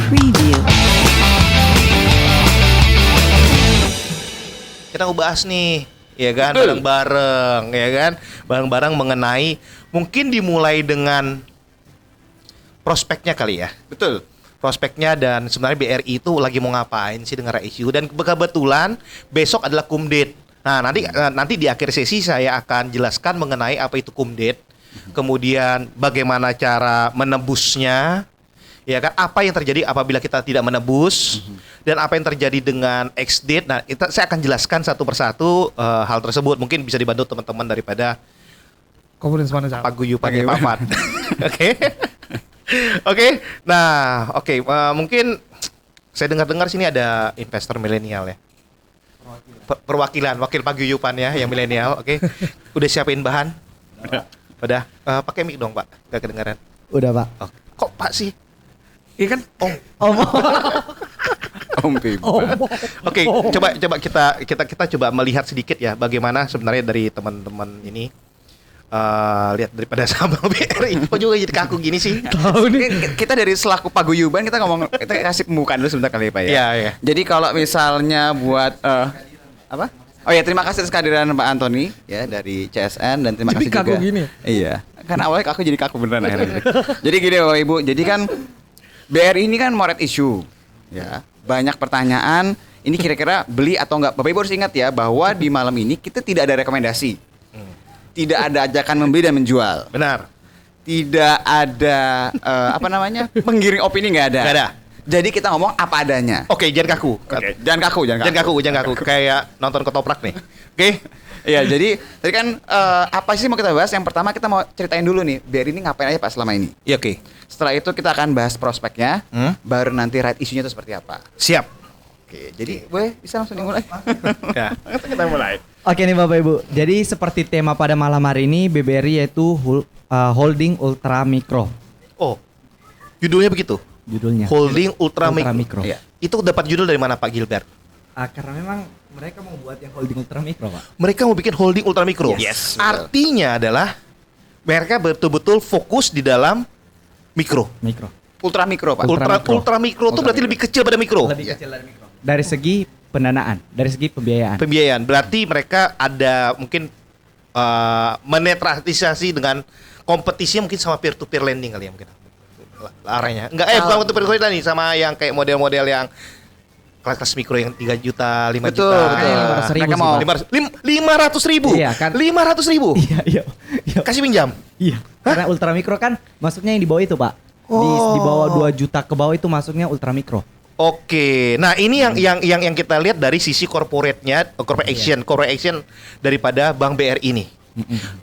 Preview. Kita mau bahas nih, ya kan, bareng-bareng, ya kan, bareng-bareng mengenai mungkin dimulai dengan prospeknya kali ya. Betul. Prospeknya dan sebenarnya BRI itu lagi mau ngapain sih dengan isu, dan kebetulan besok adalah Kumdet. Nah, nanti di akhir sesi saya akan jelaskan mengenai apa itu Kumdet, kemudian bagaimana cara menebusnya, ya kan, apa yang terjadi apabila kita tidak menebus, dan apa yang terjadi dengan ex-date. Nah, saya akan jelaskan satu persatu hal tersebut. Mungkin bisa dibantu teman-teman daripada Konferensi mana paguyupan Pak Fat. Oke. Oke. Nah, mungkin saya dengar-dengar sini ada investor milenial ya. Perwakilan wakil paguyupan ya yang milenial. Oke. Udah siapin bahan? Udah. Pakai mic dong, Pak. Gak kedengaran. Udah, Pak. Oh, kok Pak sih? Iya kan? Om. Om Pipa. Oke, coba kita coba melihat sedikit ya bagaimana sebenarnya dari teman-teman ini. Lihat daripada Sabang BRI, kok juga jadi kaku gini sih? Tahu nih. Kita dari selaku paguyuban kita kasih pembukaan dulu sebentar kali ya Pak ya. Iya. Jadi kalau misalnya buat apa? Oh ya, terima kasih atas kehadiran Pak Antoni ya dari CSN, dan terima Jadi kasih kaku juga. gini? Iya. Kan awalnya aku jadi kaku beneran akhirnya. Jadi gini Bapak Ibu, jadi kan BRI ini kan more at issue. Ya. Banyak pertanyaan, ini kira-kira beli atau enggak. Bapak Ibu harus ingat ya bahwa di malam ini kita tidak ada rekomendasi. Tidak ada ajakan membeli dan menjual. Benar. Tidak ada menggiring opini, nggak ada. Nggak ada. Jadi kita ngomong apa adanya. Oke, jangan kaku. Jangan kaku. Kayak nonton ketoprak nih. Oke. Iya, jadi tadi kan apa sih mau kita bahas? Yang pertama kita mau ceritain dulu nih, BRI ini ngapain aja Pak selama ini. Iya, oke. Setelah itu kita akan bahas prospeknya, baru nanti right isunya itu seperti apa. Siap. Oke, jadi boleh bisa langsung dimulai. Ya. Kita mulai. Oke nih Bapak Ibu. Jadi seperti tema pada malam hari ini BBRI yaitu Holding Ultra Mikro. Oh. Judulnya begitu. Judulnya. Holding Ultra Mikro. Iya. Itu dapat judul dari mana Pak Gilbert? Karena memang mereka mau buat yang Holding Ultra Mikro, Pak. Mereka mau bikin holding ultra mikro. Yes, betul. Artinya adalah mereka betul-betul fokus di dalam mikro. Mikro. Ultra mikro Pak. Ultra mikro itu berarti lebih kecil pada mikro. Lebih kecil dari mikro. Dari segi pendanaan, dari segi pembiayaan. Pembiayaan. Berarti mereka ada mungkin menetralisasi dengan kompetisinya mungkin sama peer to peer lending kali ya mungkin. Arahnya. Enggak, bukan peer to peer lending, sama yang kayak model-model yang kelas mikro yang 3 juta, 5 Betul, juta. betul. Mereka mau 500.000. Iya, kan? 500.000. Iya. Kasih pinjam. Iya. Karena ultra mikro kan masuknya yang di bawah itu, Pak. Di bawah 2 juta ke bawah itu masuknya ultra mikro. Oke, nah ini yang kita lihat dari sisi corporate-nya, corporate action daripada Bank BRI ini.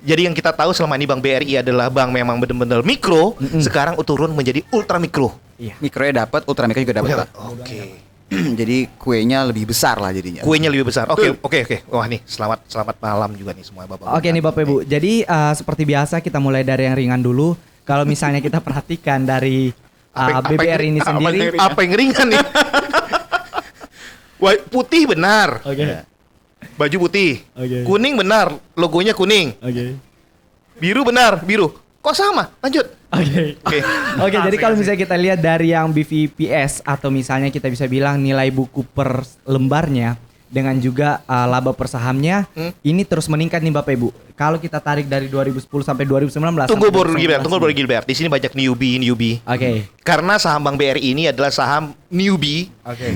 Jadi yang kita tahu selama ini Bank BRI adalah bank memang benar-benar mikro, sekarang turun menjadi ultra mikro. Iya. mikronya dapat, ultra mikro juga dapat Pak. Oke. Jadi kuenya lebih besar lah jadinya. Kuenya lebih besar. Oke. Wah nih, selamat malam juga nih semua Bapak. Oke nih Bapak Ibu. Jadi seperti biasa kita mulai dari yang ringan dulu. Kalau misalnya kita perhatikan dari BBRI ini sendiri, Apa yang ringan nih? Wah, putih benar. Oke. Baju putih. Oke. Kuning benar, logonya kuning. Oke. Biru benar, biru. Kok sama? Lanjut. Oke. Oke, jadi kalau misalnya kita lihat dari yang BVPS atau misalnya kita bisa bilang nilai buku per lembarnya dengan juga laba per sahamnya ini terus meningkat nih Bapak Ibu. Kalau kita tarik dari 2010 sampai 2019. Tunggu baru Gilbert. Di sini banyak newbie. Oke. Karena saham Bank BRI ini adalah saham newbie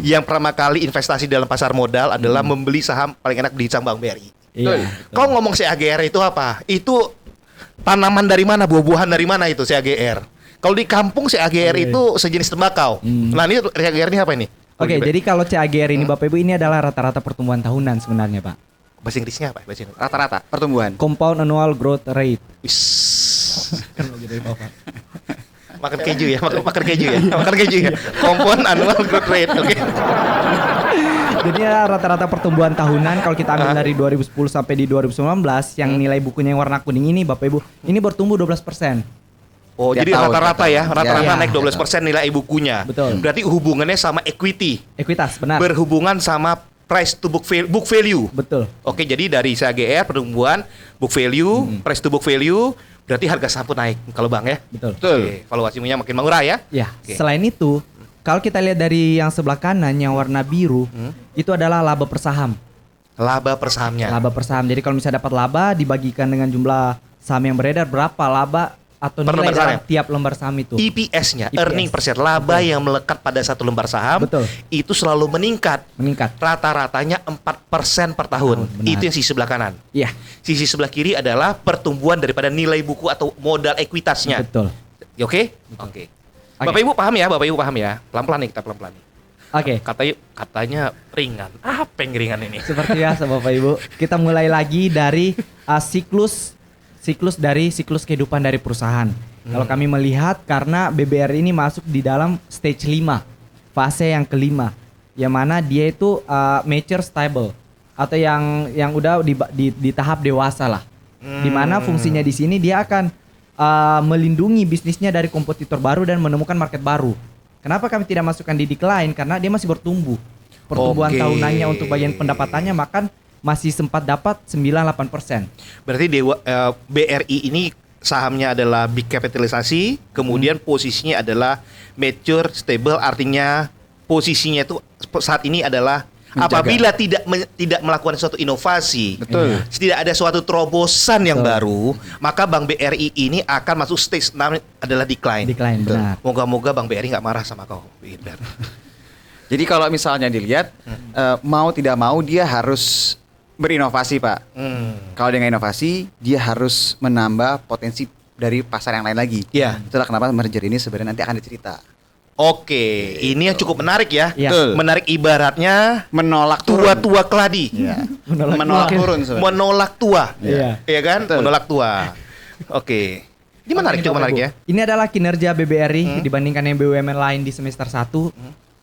yang pertama kali investasi dalam pasar modal adalah membeli saham paling enak di saham Bank BRI. Iya. Kau ngomong CAGR itu apa? Itu tanaman dari mana, buah-buahan dari mana itu CAGR? Kalau di kampung CAGR itu sejenis tembakau. Nah ini CAGR ini apa ini? Oke, jadi kalau CAGR ini Bapak Ibu ini adalah rata-rata pertumbuhan tahunan sebenarnya Pak. Bahasa Inggrisnya apa? Bahasa Inggris. Rata-rata pertumbuhan. Compound annual growth rate. Kan makan keju ya, makan keju ya. Compound annual growth rate. Oke. Jadi rata-rata pertumbuhan tahunan kalau kita ambil dari 2010 sampai di 2019 yang nilai bukunya yang warna kuning ini Bapak Ibu, ini bertumbuh 12%. Oh, Tiap jadi tahun, rata-rata ya, Ya. naik 12% nilai bukunya. Betul. Berarti hubungannya sama equity. Ekuitas, benar. Berhubungan sama price to book value. Betul. Oke, jadi dari CAGR pertumbuhan, book value, price to book value, berarti harga saham pun naik kalau Bang ya. Betul. Betul. Oke, valuasinya makin murah ya. Ya, Oke. selain itu Kalau kita lihat dari yang sebelah kanan yang warna biru, itu adalah laba per saham. Laba per sahamnya. Laba per saham. Jadi kalau misalnya dapat laba dibagikan dengan jumlah saham yang beredar, berapa laba atau Per nilai lembar saham dalam tiap lembar saham itu. EPS-nya, EPS. earning per share, laba yang melekat pada satu lembar saham, Betul. itu selalu meningkat. Meningkat. Rata-ratanya 4% per tahun. Benar. Itu yang sisi sebelah kanan. Iya, Sisi sebelah kiri adalah pertumbuhan daripada nilai buku atau modal ekuitasnya. betul. Oke? Oke. Bapak Ibu paham ya? Bapak Ibu paham ya? Pelan-pelan nih, kita pelan-pelan nih. Oke. Katanya ringan. Apa yang ringan ini? Seperti biasa Bapak Ibu, kita mulai lagi dari siklus kehidupan dari perusahaan. Kalau kami melihat karena BBR ini masuk di dalam stage 5, fase yang kelima, yang mana dia itu mature stable atau yang udah di tahap dewasa lah. Di mana fungsinya di sini dia akan melindungi bisnisnya dari kompetitor baru dan menemukan market baru. Kenapa kami tidak masukkan di decline? Karena dia masih bertumbuh. Pertumbuhan Oke. tahunannya untuk bagian pendapatannya makan masih sempat dapat 9-8%. Berarti BRI ini sahamnya adalah big kapitalisasi, kemudian posisinya adalah mature stable, artinya posisinya itu saat ini adalah Menjaga. apabila tidak melakukan suatu inovasi, Betul. tidak ada suatu terobosan yang baru, maka Bank BRI ini akan masuk stage 6 adalah decline. Decline, benar. Moga-moga Bank BRI nggak marah sama kau, Wilbar. Jadi kalau misalnya dilihat mau tidak mau dia harus berinovasi, Pak. Kalau dengan inovasi dia harus menambah potensi dari pasar yang lain lagi. Iya. Itulah kenapa merger ini sebenarnya nanti akan dicerita. Oke, ini yang cukup menarik ya. Iya. Betul. Menarik ibaratnya Menolak turun. tua-tua keladi. Iya. Menolak Menolak turun. turun sebenarnya. Menolak tua. Iya. Iya kan? Betul. Menolak tua. Oke. Ini menarik, cukup menarik ya. Ini adalah kinerja BBRI dibandingkan yang BUMN lain di semester 1.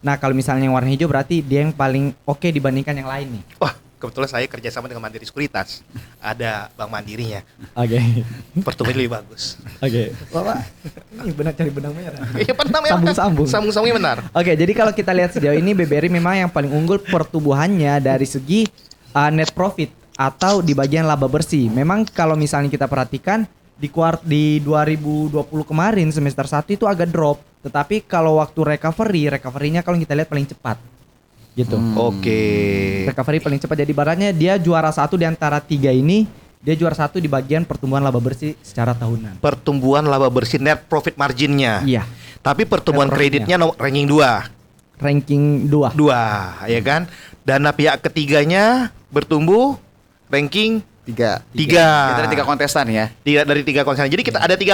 Nah, kalau misalnya yang warna hijau berarti dia yang paling oke dibandingkan yang lain nih. Wah, kebetulan saya kerjasama dengan Mandiri Sekuritas. Ada Bank Mandirinya. Oke. Pertumbuhan lebih bagus. Oke. Bapak, ini benar cari benang merah. Iya, pertama ya. Sambung-sambung. Sambung-sambungnya benar. Oke, jadi kalau kita lihat sejauh ini BBRI memang yang paling unggul pertumbuhannya dari segi net profit atau di bagian laba bersih. Memang kalau misalnya kita perhatikan di 2020 kemarin semester 1 itu agak drop, tetapi kalau waktu recovery-nya kalau kita lihat paling cepat. Gitu. Oke. Recovery paling cepat, jadi ibaratnya dia juara 1 di antara 3 ini, dia juara 1 di bagian pertumbuhan laba bersih secara tahunan. Pertumbuhan laba bersih net profit marginnya. Iya. Tapi pertumbuhan Net profitnya. kreditnya ranking 2. Ranking 2. 2, ya kan? Dana pihak ketiganya bertumbuh ranking 3. 3. Kita ada 3 kontestan ya. Dari 3 kontestan. Jadi kita ada 3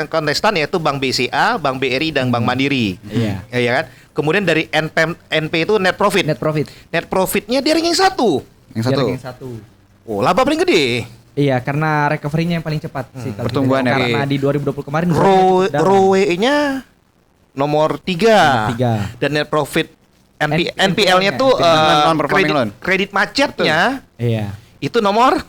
kontestan yaitu Bank BCA, Bank BRI dan Bank Mandiri. Iya. Ya kan? Kemudian dari NP itu net profit. Net profit. Net profitnya dia ranking 1. Yang Dia satu. ranking 1. Oh, laba paling gede. Iya, karena recovery-nya yang paling cepat sih kalau Pertumbuhan kita lihat. dari- Karena di 2020 kemarin growth-nya cukup dalam. ROE-nya nomor 3. Nomor 3. Dan net profit NPL-nya NPL-nya tuh non-performing loan. kredit macetnya Iya. itu nomor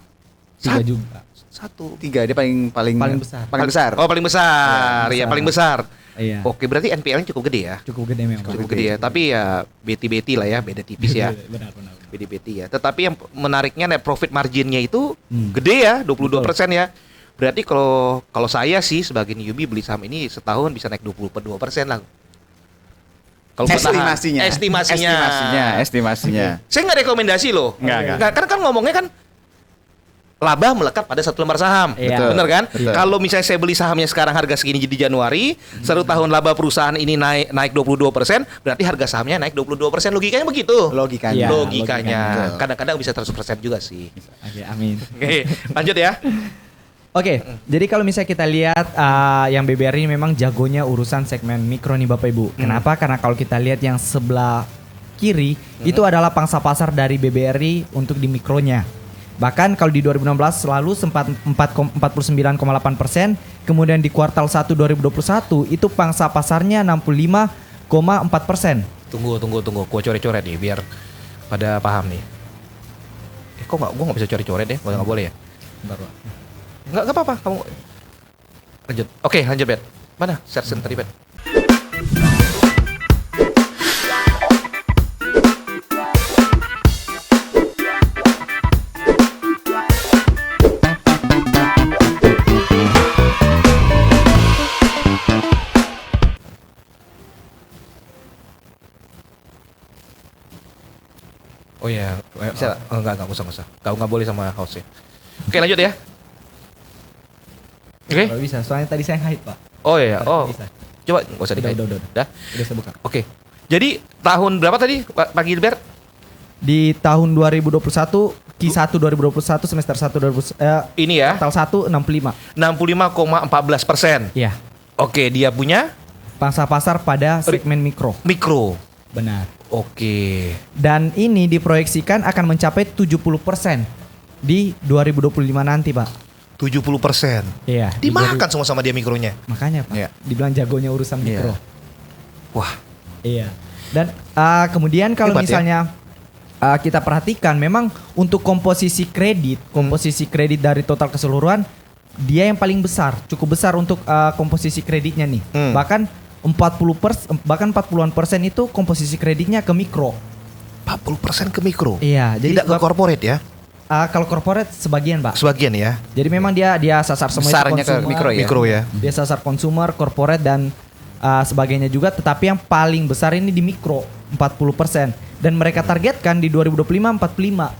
3 juga. 1. 3 dia paling Paling besar. Paling besar. Oh, paling besar. Iya, Iya, besar. paling besar. Iya. Oke, berarti NPL-nya cukup gede ya. Cukup gede memang. Cukup gede ya, tapi ya beti-beti lah ya, beda tipis ya. Benar. Beti-beti ya. Tetapi yang menariknya net profit marginnya itu Hmm. gede ya, 22% ya. Berarti kalau saya sih sebagai newbie beli saham ini setahun bisa naik 22% lah. Kalau bertahan. Estimasinya. Saya nggak rekomendasi loh. Nggak. Karena kan ngomongnya kan laba melekat pada satu lembar saham. Iya. Bener kan? Betul. Kalau misalnya saya beli sahamnya sekarang harga segini di Januari, satu tahun laba perusahaan ini naik 22%, berarti harga sahamnya naik 22%. Logikanya begitu. Logikanya. Iya. Logikanya. Betul. Kadang-kadang bisa 100% juga sih. Oke, amin. Oke, lanjut ya. Oke, jadi kalau misalnya kita lihat yang BBRI memang jagonya urusan segmen mikro nih Bapak Ibu. Kenapa? Karena kalau kita lihat yang sebelah kiri itu adalah pangsa pasar dari BBRI untuk di mikronya. Bahkan kalau di 2016 selalu sempat 49,8%, kemudian di kuartal 1 2021 itu pangsa pasarnya 65,4%. Tunggu. Gua coret-coret nih biar pada paham nih. Gua nggak bisa coret-coret deh. Nggak boleh ya? Baru. Nggak apa-apa. Kamu lanjut. Oke, lanjut Bet. Mana sersen tadi Bet? Oh iya, Bisa. enggak usah. Enggak boleh sama host ya. Oke, lanjut ya. Oke. Kalau bisa, soalnya tadi saya hide, Pak. Oh iya, oh. Bisa. Coba enggak usah dikait. Udah. Dah. Udah saya buka. Oke. Jadi tahun berapa tadi Pak Gilbert? Di tahun 2021, Q1 2021 semester 1 Ini ya, kuartal 1 65. 65,14%. Iya. Oke, dia punya Pangsa pasar pada segmen mikro. mikro. Benar. Oke. Dan ini diproyeksikan akan mencapai 70% di 2025 nanti, Pak. 70%. Iya. Dimakan semua sama dia mikronya. Makanya, Pak. Iya. Dibilang jagonya urusan mikro. Wah, Iya. Dan kemudian kalau Hebat ya. misalnya kita perhatikan, memang untuk komposisi kredit dari total keseluruhan dia yang paling besar, cukup besar untuk komposisi kreditnya nih. Bahkan 40% itu komposisi kreditnya ke mikro. 40% ke mikro. Iya, jadi Tidak ke corporate ya. kalau corporate sebagian, Pak. Sebagian ya. Jadi memang dia sasar semua Besarnya itu ke consumer, mikro ya. Mikro ya. Dia sasar consumer, corporate dan sebagainya juga, tetapi yang paling besar ini di mikro 40%, dan mereka targetkan di 2025 45.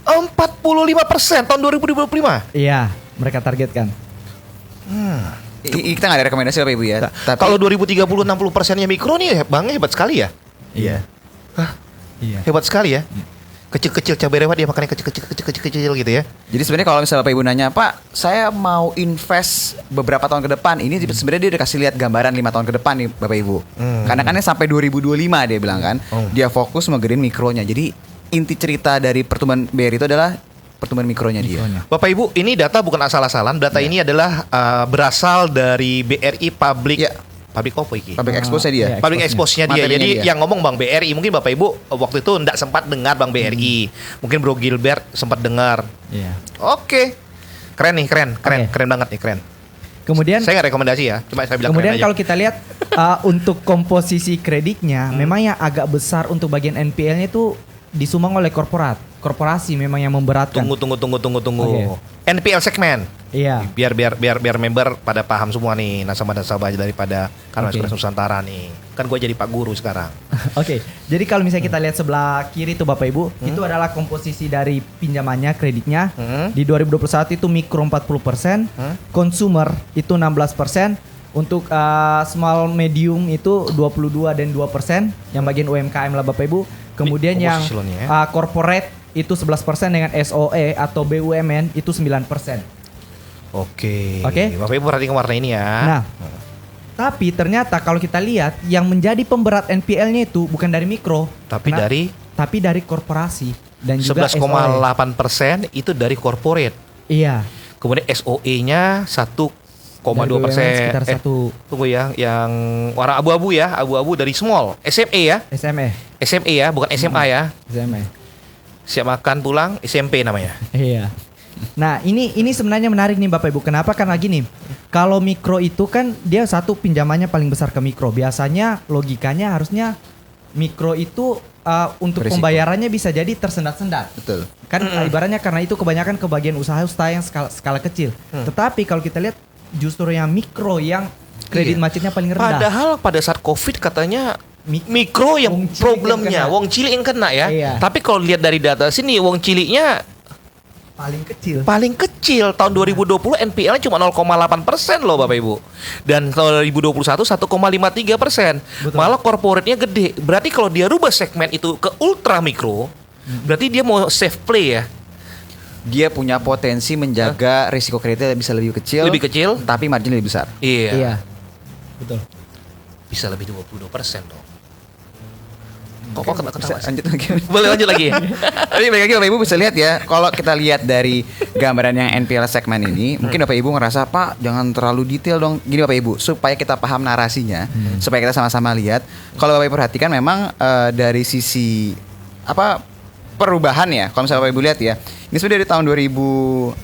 45% tahun 2025. Iya, mereka targetkan. Kita nggak ada rekomendasi Bapak Ibu ya. Tapi Kalau 2030 60%-nya mikro nih banknya hebat sekali ya. iya. Iya. Hebat sekali ya. Kecil-kecil cabai rawit dia makannya kecil gitu ya. Jadi sebenarnya kalau misalnya Bapak Ibu nanya, Pak, saya mau invest beberapa tahun ke depan. Ini sebenarnya dia udah kasih lihat gambaran 5 tahun ke depan nih Bapak Ibu. Karena kan sampai 2025 dia bilang kan. Dia fokus ngegedein mikronya. Jadi inti cerita dari pertumbuhan BRI itu adalah pertumbuhan mikronya dia. Bapak Ibu, ini data bukan asal-asalan. Data ini adalah berasal dari BRI Public. Iya. Public apa iki? Public expose dia. Iya. Public expose-nya dia. Materinya Jadi dia. yang ngomong Bang BRI, mungkin Bapak Ibu waktu itu enggak sempat dengar Bang BRI. Mungkin Bro Gilbert sempat dengar. Iya. Oke. Keren nih, keren Oke. banget nih, keren. Kemudian Saya nggak rekomendasi ya, cuma saya bilang kemudian keren aja. kalau kita lihat untuk komposisi kreditnya, memang yang agak besar untuk bagian NPL-nya itu disumbang oleh korporasi memang yang memberatkan. Tunggu. Oke. NPL segmen. Iya. Biar member pada paham semua nih nasabah-nasabah daripada Karma Oke. Express Nusantara nih. Kan gue jadi Pak Guru sekarang. Oke, jadi kalau misalnya kita lihat sebelah kiri itu Bapak Ibu, itu adalah komposisi dari pinjamannya, kreditnya. Di 2021 itu mikro 40%, consumer itu 16%, untuk small medium itu 22 dan 2%, yang bagian UMKM lah Bapak Ibu. Kemudian Ini yang komposisi loannya ya. corporate itu 11% dengan SOE atau BUMN itu 9%. Oke. Oke. Bapak Ibu perhatikan warna ini ya. Nah, tapi ternyata kalau kita lihat yang menjadi pemberat NPL-nya itu bukan dari mikro, Tapi dari korporasi dan juga 11,8% itu dari corporate. Iya. Kemudian SOE-nya 1,2%. Dari BUMN sekitar satu. Tunggu ya, yang warna abu-abu ya, abu-abu dari small, SME ya. SME ya, bukan SMA ya. SME. Siap makan pulang, SMP namanya. Iya. Nah, ini sebenarnya menarik nih Bapak Ibu. Kenapa? Karena gini, kalau mikro itu kan dia satu pinjamannya paling besar ke mikro. Biasanya logikanya harusnya mikro itu untuk Berisiko. pembayarannya bisa jadi tersendat-sendat. Betul. Kan ibaratnya karena itu kebanyakan ke bagian usaha-usaha yang skala kecil. Tetapi kalau kita lihat justru yang mikro yang kredit Iya. macetnya paling rendah. Padahal pada saat COVID katanya mikro yang Wong cilik problemnya, yang kena. wong cilik yang kena ya. Iya. Tapi kalau lihat dari data sini, wong ciliknya paling kecil. paling kecil. Tahun 2020 NPL-nya cuma 0,8% loh Bapak Ibu. Dan tahun 2021 1,53%. Betul. Malah corporate-nya gede. Berarti kalau dia rubah segmen itu ke ultra mikro, berarti dia mau safe play ya. Dia punya potensi menjaga risiko kreditnya bisa lebih kecil. Lebih kecil. Tapi margin lebih besar. Iya. Iya. Betul. Bisa lebih 22% dong. Kok kena Bisa ketawa sih? lanjut lagi. Boleh lanjut lagi ya? Tapi balik lagi Bapak Ibu bisa lihat ya, kalau kita lihat dari gambaran yang NPL segmen ini, mungkin Bapak Ibu ngerasa, Pak jangan terlalu detail dong. Gini Bapak Ibu, supaya kita paham narasinya, supaya kita sama-sama lihat. Kalau Bapak Ibu perhatikan memang dari sisi perubahan ya, kalau misalnya Bapak Ibu lihat ya, ini sebenarnya dari tahun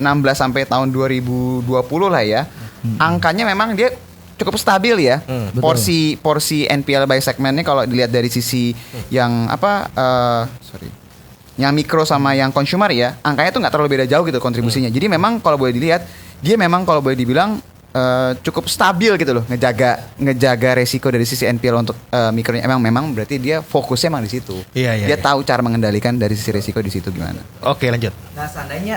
2016 sampai tahun 2020 lah ya, angkanya memang dia cukup stabil ya. Betul. Porsi NPL by segmennya kalau dilihat dari sisi yang yang mikro sama yang consumer ya, angkanya tuh nggak terlalu beda jauh gitu kontribusinya. Jadi memang kalau boleh dilihat, dia memang kalau boleh dibilang cukup stabil gitu loh, ngejaga resiko dari sisi NPL untuk mikronya. Memang berarti dia fokusnya emang di situ. Iya. Dia tahu cara mengendalikan dari sisi resiko di situ gimana. Oke, lanjut. Nah,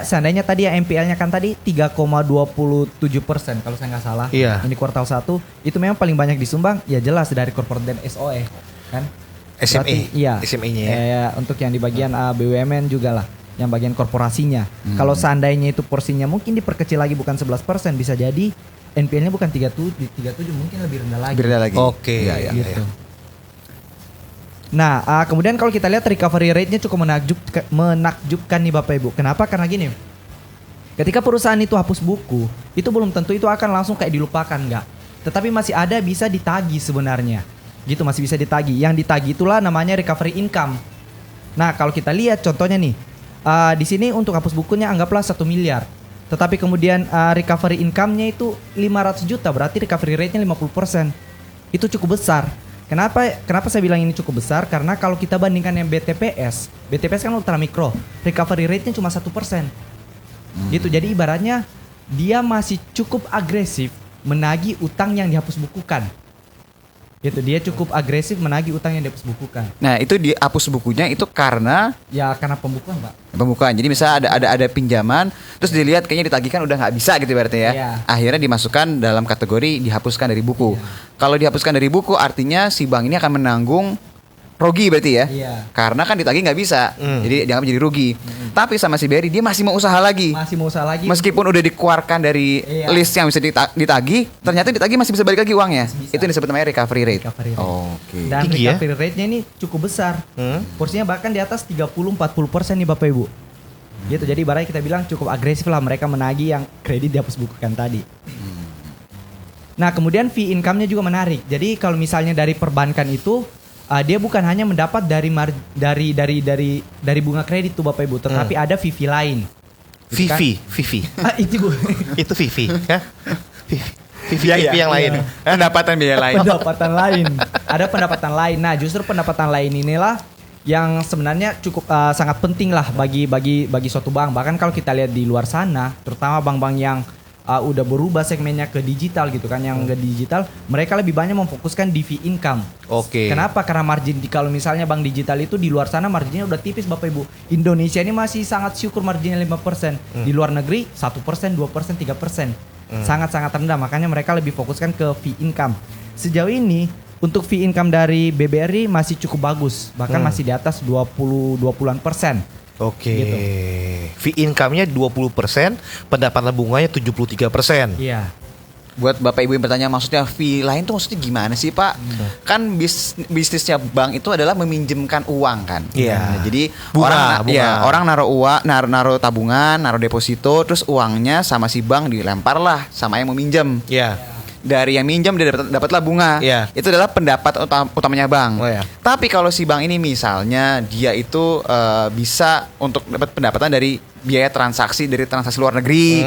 seandainya tadi ya NPL-nya kan tadi 3,27% kalau saya nggak salah. Iya. Ini kuartal 1 itu memang paling banyak disumbang ya jelas dari corporate dan SOE kan. SME. Iya. SME-nya ya. Ya, untuk yang di bagian BUMN juga lah, yang bagian korporasinya. Kalau seandainya itu porsinya mungkin diperkecil lagi bukan 11%, bisa jadi NPL-nya bukan 37 mungkin lebih rendah lagi. Lebih rendah lagi. Oke. Iya. Gitu. Nah, kemudian kalau kita lihat recovery rate-nya cukup menakjubkan nih Bapak Ibu. Kenapa? Karena gini. Ketika perusahaan itu hapus buku, itu belum tentu itu akan langsung kayak dilupakan, enggak. Tetapi masih ada bisa ditagih sebenarnya. Gitu, masih bisa ditagih. Yang ditagih itulah namanya recovery income. Nah, kalau kita lihat contohnya nih. Di sini untuk hapus bukunya anggaplah 1 miliar. Tetapi kemudian recovery income-nya itu 500 juta, berarti recovery rate-nya 50%. Itu cukup besar. Kenapa saya bilang ini cukup besar? Karena kalau kita bandingkan yang BTPS kan ultra mikro, recovery rate-nya cuma 1%. Gitu, jadi ibaratnya dia masih cukup agresif menagih utang yang dihapus bukukan. Gitu, dia cukup agresif menagih utang yang dihapus bukukan. Nah, itu dihapus bukunya itu karena Pembukuan, Pak. pembukaan. Jadi misalnya ada pinjaman, terus dilihat kayaknya ditagihkan udah nggak bisa gitu berarti ya. Iya. Akhirnya dimasukkan dalam kategori dihapuskan dari buku. Iya. Kalau dihapuskan dari buku artinya si bank ini akan menanggung rugi berarti ya. Iya. Karena kan ditagih nggak bisa. Jadi dianggap jadi rugi. Tapi sama si BRI dia masih mau usaha lagi. Masih mau usaha lagi. Meskipun udah dikeluarkan dari Iya. list yang bisa ditagih, ternyata ditagih masih bisa balik lagi uangnya. Bisa. Itu disebut namanya recovery rate. Recovery rate. Oke. Dan Tinggi ya? recovery rate-nya ini cukup besar. Porsinya bahkan di atas 30-40% nih Bapak Ibu. Gitu, jadi ibaratnya kita bilang cukup agresif lah mereka menagih yang kredit dihapus bukukan tadi. Nah, kemudian fee income-nya juga menarik. Jadi kalau misalnya dari perbankan itu dia bukan hanya mendapat dari bunga kredit tuh Bapak Ibu, tetapi ada fee lain. Gitu kan? Vivi. Itu Bu. Itu Vivi, ya. Vivi yang lain. Pendapatan biaya lain. Pendapatan lain. Ada pendapatan lain. Nah, justru pendapatan lain inilah yang sebenarnya cukup sangat penting lah bagi suatu bank. Bahkan kalau kita lihat di luar sana, terutama bank-bank yang udah berubah segmennya ke digital gitu kan, yang ke digital, mereka lebih banyak memfokuskan di fee income. Oke. Kenapa? Karena margin kalau misalnya bank digital itu di luar sana marginnya udah tipis Bapak Ibu. Indonesia ini masih sangat syukur marginnya 5%. Di luar negeri 1%, 2%, 3%. Sangat-sangat rendah, makanya mereka lebih fokuskan ke fee income. Sejauh ini untuk fee income dari BBRI masih cukup bagus, bahkan masih di atas 20-an persen. Oke. Gitu. Fee income-nya 20%, pendapatan bunganya 73%. Iya. Buat Bapak Ibu yang bertanya maksudnya fee lain tuh maksudnya gimana sih Pak? Kan bisnisnya bank itu adalah meminjamkan uang kan. Iya. Nah, jadi Bunga. orang naruh uang, naruh tabungan, naruh deposito, terus uangnya sama si bank dilempar lah sama yang meminjam. Iya. Dari yang minjam dia dapatlah bunga. Iya. Itu adalah pendapat utamanya bank. Oh, iya. Tapi kalau si bank ini misalnya dia itu bisa untuk dapat pendapatan dari biaya transaksi dari transaksi luar negeri.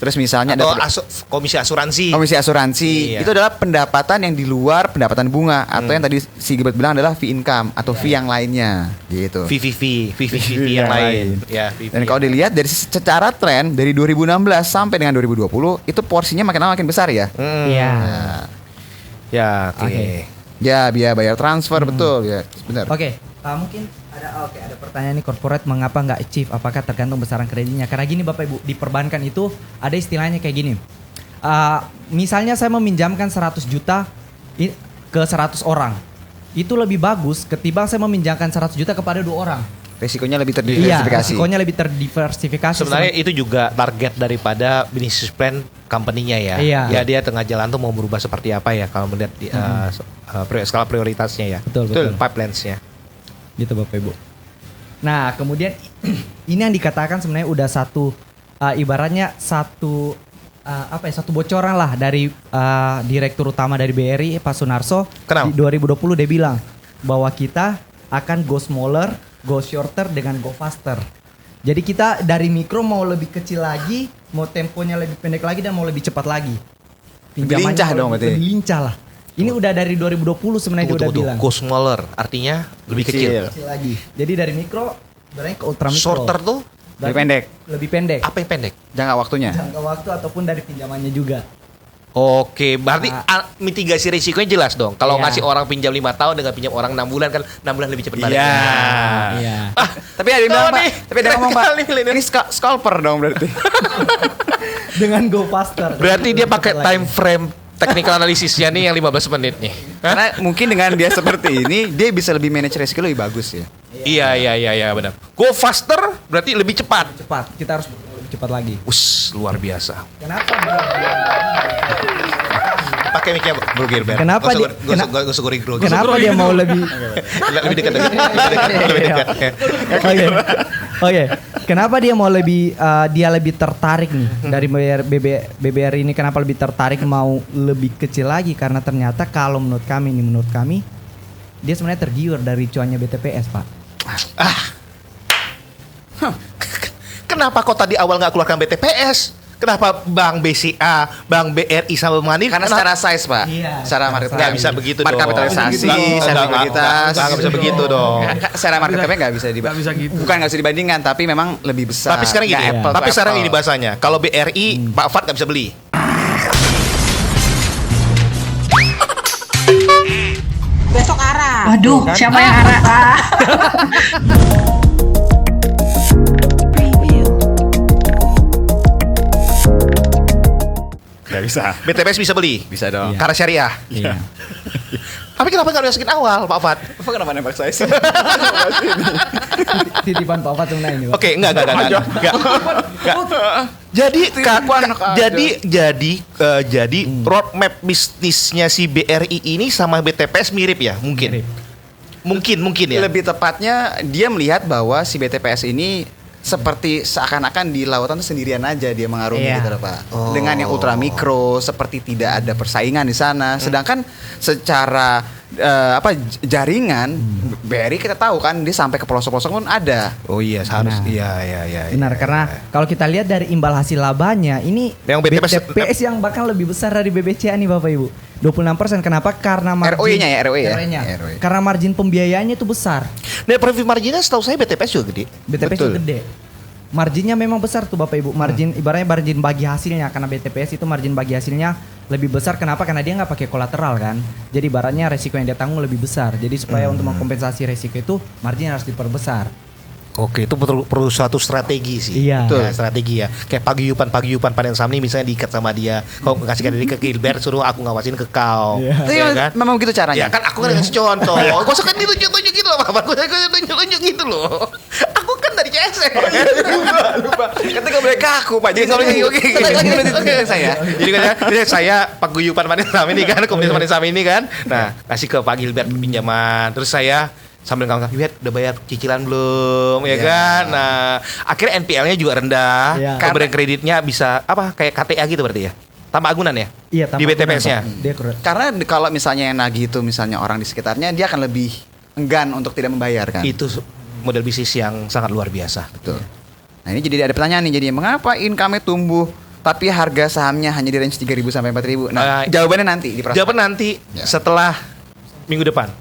Terus misalnya Atau ada komisi asuransi. komisi asuransi. Iya. Itu adalah pendapatan yang di luar pendapatan bunga atau yang tadi si Gilbert bilang adalah fee income atau fee yang lainnya gitu. Fee yang lain. Ya, fee. Dan kalau dilihat dari secara tren dari 2016 sampai dengan 2020 itu porsinya makin lama makin besar ya. Iya. Nah, Ya, oke. Oke. ya biaya bayar transfer betul ya, benar. Oke, mungkin ada pertanyaan nih, corporate mengapa nggak achieve? Apakah tergantung besaran kreditnya? Karena gini Bapak Ibu, di perbankan itu ada istilahnya kayak gini. Misalnya saya meminjamkan 100 juta ke 100 orang. Itu lebih bagus ketimbang saya meminjamkan 100 juta kepada 2 orang. Resikonya lebih Iya, terdiversifikasi. resikonya lebih terdiversifikasi. Sebenarnya itu juga target daripada business plan company-nya ya. Iya. Ya dia tengah jalan tuh mau berubah seperti apa ya kalau melihat skala prioritasnya ya. Betul. Pipelines-nya. Gitu Bapak Ibu. Nah, kemudian ini yang dikatakan sebenarnya udah satu ibaratnya satu bocoran lah dari direktur utama dari BRI Pak Sunarso. Kenapa? Di 2020 dia bilang bahwa kita akan go smaller, go shorter dengan go faster. Jadi kita dari mikro mau lebih kecil lagi, mau temponya lebih pendek lagi dan mau lebih cepat lagi. Lebih lincah mau dong berarti. Lebih lincah lah. Ini udah dari 2020 sebenarnya dia udah bilang. Go smaller artinya lebih kecil. Kecil lagi. Jadi dari mikro sebenarnya ke ultra mikro. Shorter tuh Lebih pendek. Lebih pendek. apa yang pendek? Jangka waktunya. Jangka waktu ataupun dari pinjamannya juga. Oke, berarti mitigasi risikonya jelas dong. Kalau Iya. ngasih orang pinjam 5 tahun dengan pinjam orang 6 bulan kan 6 bulan lebih cepat baliknya. Iya. Tapi ada yang bilang, Pak, tapi ada yang ngomong, Pak, keren kali ini scalper dong berarti. Dengan go faster. Berarti dia pakai time frame technical analisisnya nih yang 15 menit nih. Karena mungkin dengan dia seperti ini, dia bisa lebih manage resiko lebih bagus ya. Iya benar. Go faster berarti lebih cepat. Cepat, kita harus cepat lagi. Luar biasa. Kenapa? Pakai mic-nya Bro Gilbert. Kenapa dia- Gak usah goreng bro. Kenapa dia mau lebih Lebih dekat. Lebih dekat. Oke. Kenapa dia mau lebih dia lebih tertarik nih dari BBR ini, kenapa lebih tertarik mau lebih kecil lagi? Karena ternyata kalau menurut kami dia sebenarnya tergiur dari cuannya BTPS, Pak. Kenapa kok tadi awal nggak keluarkan BTPS? Kenapa Bank BCA, Bank BRI sama Mandiri? Karena secara size, Pak. Iya, Secara market nggak bisa begitu market dong. kapitalisasi, Nggak, secara likuiditas. nggak bisa begitu dong. Secara market cap nggak bisa dibandingkan. Bukan nggak bisa dibandingkan, tapi memang lebih besar. Tapi sekarang gini, Nggak apple to tapi sekarang apple. ini bahasanya. Kalau BRI, Pak Fat nggak bisa beli. Besok arah. Waduh, siapa yang arah? Nggak bisa. BTPS bisa beli. Bisa dong. Karena syariah. Iya. Tapi kenapa nggak dimasukin awal, Pak Fat? Apa kenapa nembak saya sih? Titipan Pak Fat sebenarnya ini, Pak. Oke, enggak. Jadi jadi roadmap bisnisnya si BRI ini sama BTPS mirip ya, mungkin. Mungkin ya. Lebih tepatnya dia melihat bahwa si BTPS ini seperti seakan-akan di lautan itu sendirian aja dia mengarungi Iya. gitu loh, Pak. Oh. Dengan yang ultra mikro seperti tidak ada persaingan di sana. Sedangkan secara jaringan BRI kita tahu kan dia sampai ke pelosok-pelosok pun ada. Oh iya, harus. Nah. Iya. Benar, karena kalau kita lihat dari imbal hasil labanya ini Yang BTPS yang bahkan lebih besar dari BBCA nih Bapak Ibu. 26%. Kenapa? Karena margin ROE-nya ya, ROE ya? ROE-nya. ROE. Karena margin pembiayaannya itu besar. Net profit marginnya setahu saya BTPS juga gede. BTPS Betul. itu gede. Marginnya memang besar tuh Bapak Ibu. Margin ibaratnya margin bagi hasilnya, karena BTPS itu margin bagi hasilnya lebih besar. Kenapa? Karena dia nggak pakai kolateral kan. Jadi ibaratnya resiko yang dia tanggung lebih besar. Jadi supaya untuk mengkompensasi resiko itu margin harus diperbesar. Oke, itu perlu suatu strategi sih. Iya. Betul. Ya, strategi ya. Kayak paguyupan panen saham nih misalnya diikat sama dia. Kau ngasihkan diri ke Gilbert, suruh aku ngawasin ke kau. Iya. Tapi Ya kan? memang gitu caranya. Ya kan aku kan ngasih contoh. Gak usah kan ditunjuk-tunjuk gitu loh, Bapak. Gak usah tunjuk-tunjuk gitu loh. Aku kan dari CSN. lupa. Ketika boleh kaku, Pak. Jadi kalau oke. Oke, saya. Jadi kan ya, saya paguyupan panen saham ini kan, komunitas panen saham ini kan. Nah, kasih ke Pak Gilbert pinjaman. Terus saya sambil ngomong, Gilbert udah bayar cicilan belum, ya Iya. kan? Nah, akhirnya NPL-nya juga rendah. Iya. Pemberian kreditnya bisa apa? Kayak KTA gitu berarti ya? Tanpa agunan ya? Iya, Di BTPS-nya. Dia kurang. Karena kalau misalnya yang nagih itu misalnya orang di sekitarnya, dia akan lebih enggan untuk tidak membayar kan. Itu model bisnis yang sangat luar biasa. Betul. Nah ini jadi ada pertanyaan nih, jadi mengapa income-nya tumbuh tapi harga sahamnya hanya di range 3.000 sampai 4.000? Nah, jawabannya nanti di Jawaban nanti Ya. setelah minggu depan.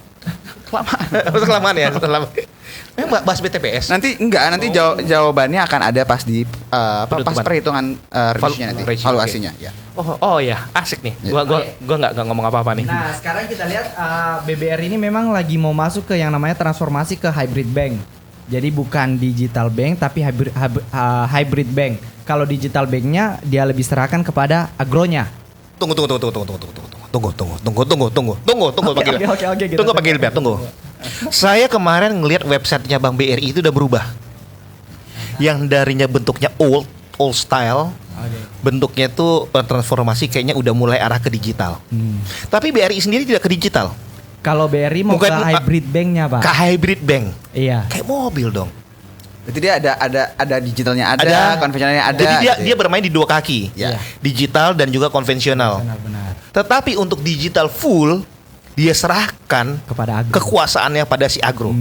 Kelamaan ya, setelah memang bahas BTPS. Nanti enggak, nanti jawabannya akan ada pas di pas Penutupan. perhitungan reviewnya nanti, Review, valuasinya ya. Oh ya, asik nih. Gua nggak ngomong apa-apa nih. Nah, sekarang kita lihat BBR ini memang lagi mau masuk ke yang namanya transformasi ke hybrid bank. Jadi bukan digital bank tapi hybrid bank. Kalau digital banknya dia lebih serahkan kepada agronya. Tunggu Pak Gilbert. Oke, kita Tunggu Pak Gilbert, tunggu. Saya kemarin ngelihat websitenya Bank BRI itu udah berubah. Yang darinya bentuknya old style, bentuknya tuh transformasi kayaknya udah mulai arah ke digital. Tapi BRI sendiri tidak ke digital, Kalau BRI mau Bukan, ke hybrid banknya, Pak. ke hybrid bank. Iya. Kayak mobil dong. Berarti dia ada digitalnya ada, konvensionalnya ada. Jadi dia gitu ya. dia bermain di dua kaki. Ya. Digital dan juga konvensional. Benar-benar. Tetapi untuk digital full dia serahkan Kepada agro. kekuasaannya pada si agro.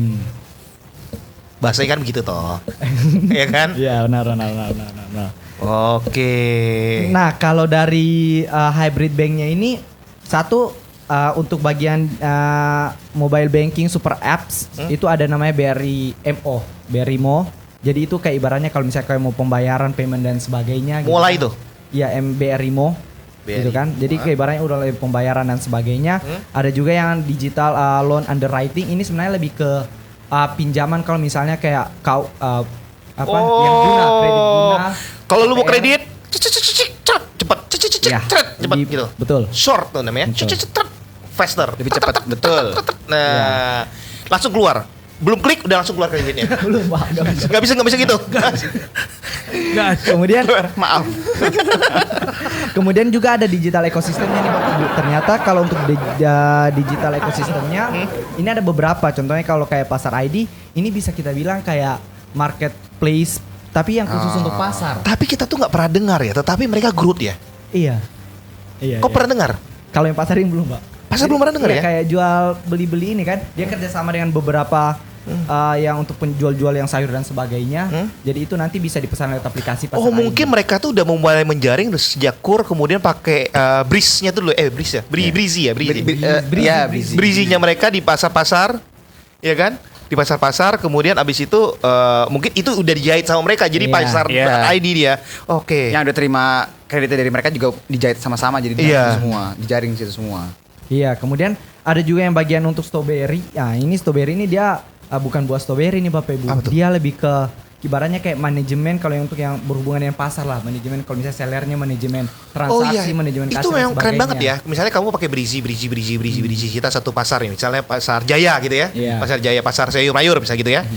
Bahasanya kan begitu toh. Ya kan? Iya, benar. Oke. Nah, kalau dari hybrid banknya ini satu untuk bagian mobile banking super apps itu ada namanya BRI MO, BRI Mo. Jadi itu kayak ibaratnya kalau misalnya kayak mau pembayaran, payment dan sebagainya. Mulai tuh. Iya, BRI Mo. gitu kan. Jadi ibaratnya udah lebih pembayaran dan sebagainya. Ada juga yang digital loan underwriting, ini sebenarnya lebih ke pinjaman kalau misalnya kayak kau yang guna kredit guna. Kalau lu mau KPR. kredit, cepat, Ya, cepat lebih- gitu. betul. Short tuh namanya, Betul. faster. Lebih cepat, betul. Nah, langsung keluar. Belum klik udah langsung keluar kreditnya. Belum, Pak. Nggak bisa gitu. Kemudian Maaf. Kemudian juga ada digital ekosistemnya nih Bapak Ibu. Ternyata kalau untuk digital ekosistemnya ini ada beberapa. Contohnya kalau kayak pasar ID, ini bisa kita bilang kayak marketplace tapi yang khusus untuk pasar. Tapi kita tuh nggak pernah dengar ya. Tetapi mereka growth ya. Iya. Iya. Kok iya. pernah dengar? Kalau yang pasar ini belum, Pak. Pasar belum pernah dengar Iya, ya? Kayak jual beli-beli ini kan. Dia kerjasama dengan beberapa yang untuk penjual-jual yang sayur dan sebagainya. Jadi itu nanti bisa dipesan lewat aplikasi pasar Oh ID. mungkin mereka tuh udah mulai menjaring sejak kur kemudian pakai bridge-nya tuh dulu Breezy ya Breezy Breezy. Breezy-nya mereka di pasar-pasar ya kan di pasar-pasar kemudian abis itu mungkin itu udah dijahit sama mereka jadi Iya. pasar Iya. ID dia oke Yang udah terima kreditnya dari mereka juga dijahit sama-sama jadi Iya. semua, dijaring situ semua. Iya, kemudian ada juga yang bagian untuk strawberry. Nah, ini strawberry ini dia bukan buah strawberry nih Bapak Ibu. Apa tuh? Dia lebih ke ibaratnya kayak manajemen kalau yang untuk yang berhubungan dengan pasar lah. Manajemen kalau misalnya sellernya manajemen Oh transaksi, iya, manajemen itu kasir dan memang keren sebagainya. banget ya. Misalnya kamu pakai Breezy, kita satu pasar nih, misalnya pasar Jaya gitu ya, Iya. pasar Jaya, pasar sayur mayur misalnya gitu ya.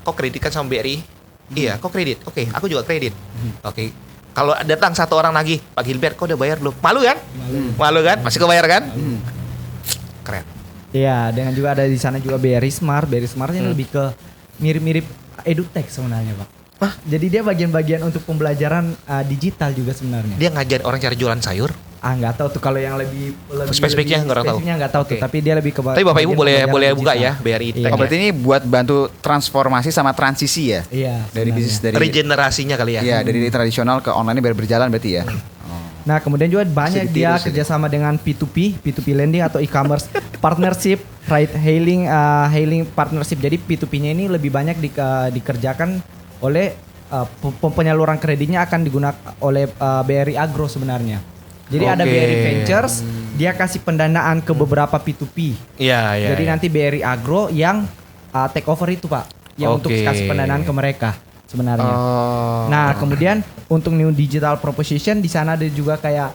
Kok kredit kan sama BRI? Iya, kok kredit? Oke, aku juga kredit. Oke, kalau datang satu orang lagi, Pak Gilbert, kok udah bayar belum? Malu kan? Malu kan? Masih kebayar kan? Keren. Iya, dengan juga ada di sana juga BRI Smart. BRI Smart ini lebih ke mirip-mirip edutech sebenarnya, Pak. Jadi dia bagian-bagian untuk pembelajaran digital juga sebenarnya. Dia ngajarin orang cara jualan sayur. Nggak tahu tuh kalau yang lebih Spesifiknya nggak tahu. spesifiknya nggak tahu tuh, Oke. tapi dia lebih ke Tapi Bapak Ibu boleh bagian boleh pembelajaran buka ya digital. BRI Iya. Tech. Oh, berarti ini buat bantu transformasi sama transisi ya? Iya. Dari sebenarnya. bisnis dari Regenerasinya kali ya. Iya, dari tradisional ke online biar berjalan berarti ya. Nah, kemudian juga banyak ditiru dia sih. kerjasama dengan P2P lending atau e-commerce partnership, ride hailing partnership. Jadi P2P-nya ini lebih banyak dikerjakan oleh penyaluran kreditnya akan digunakan oleh BRI Agro sebenarnya. Jadi ada Oke. BRI Ventures, dia kasih pendanaan ke beberapa P2P. Iya, iya. Jadi iya. nanti BRI Agro yang take over itu, Pak, yang untuk Oke. kasih pendanaan ke mereka sebenarnya. Oh. Nah, kemudian untuk new digital proposition di sana ada juga kayak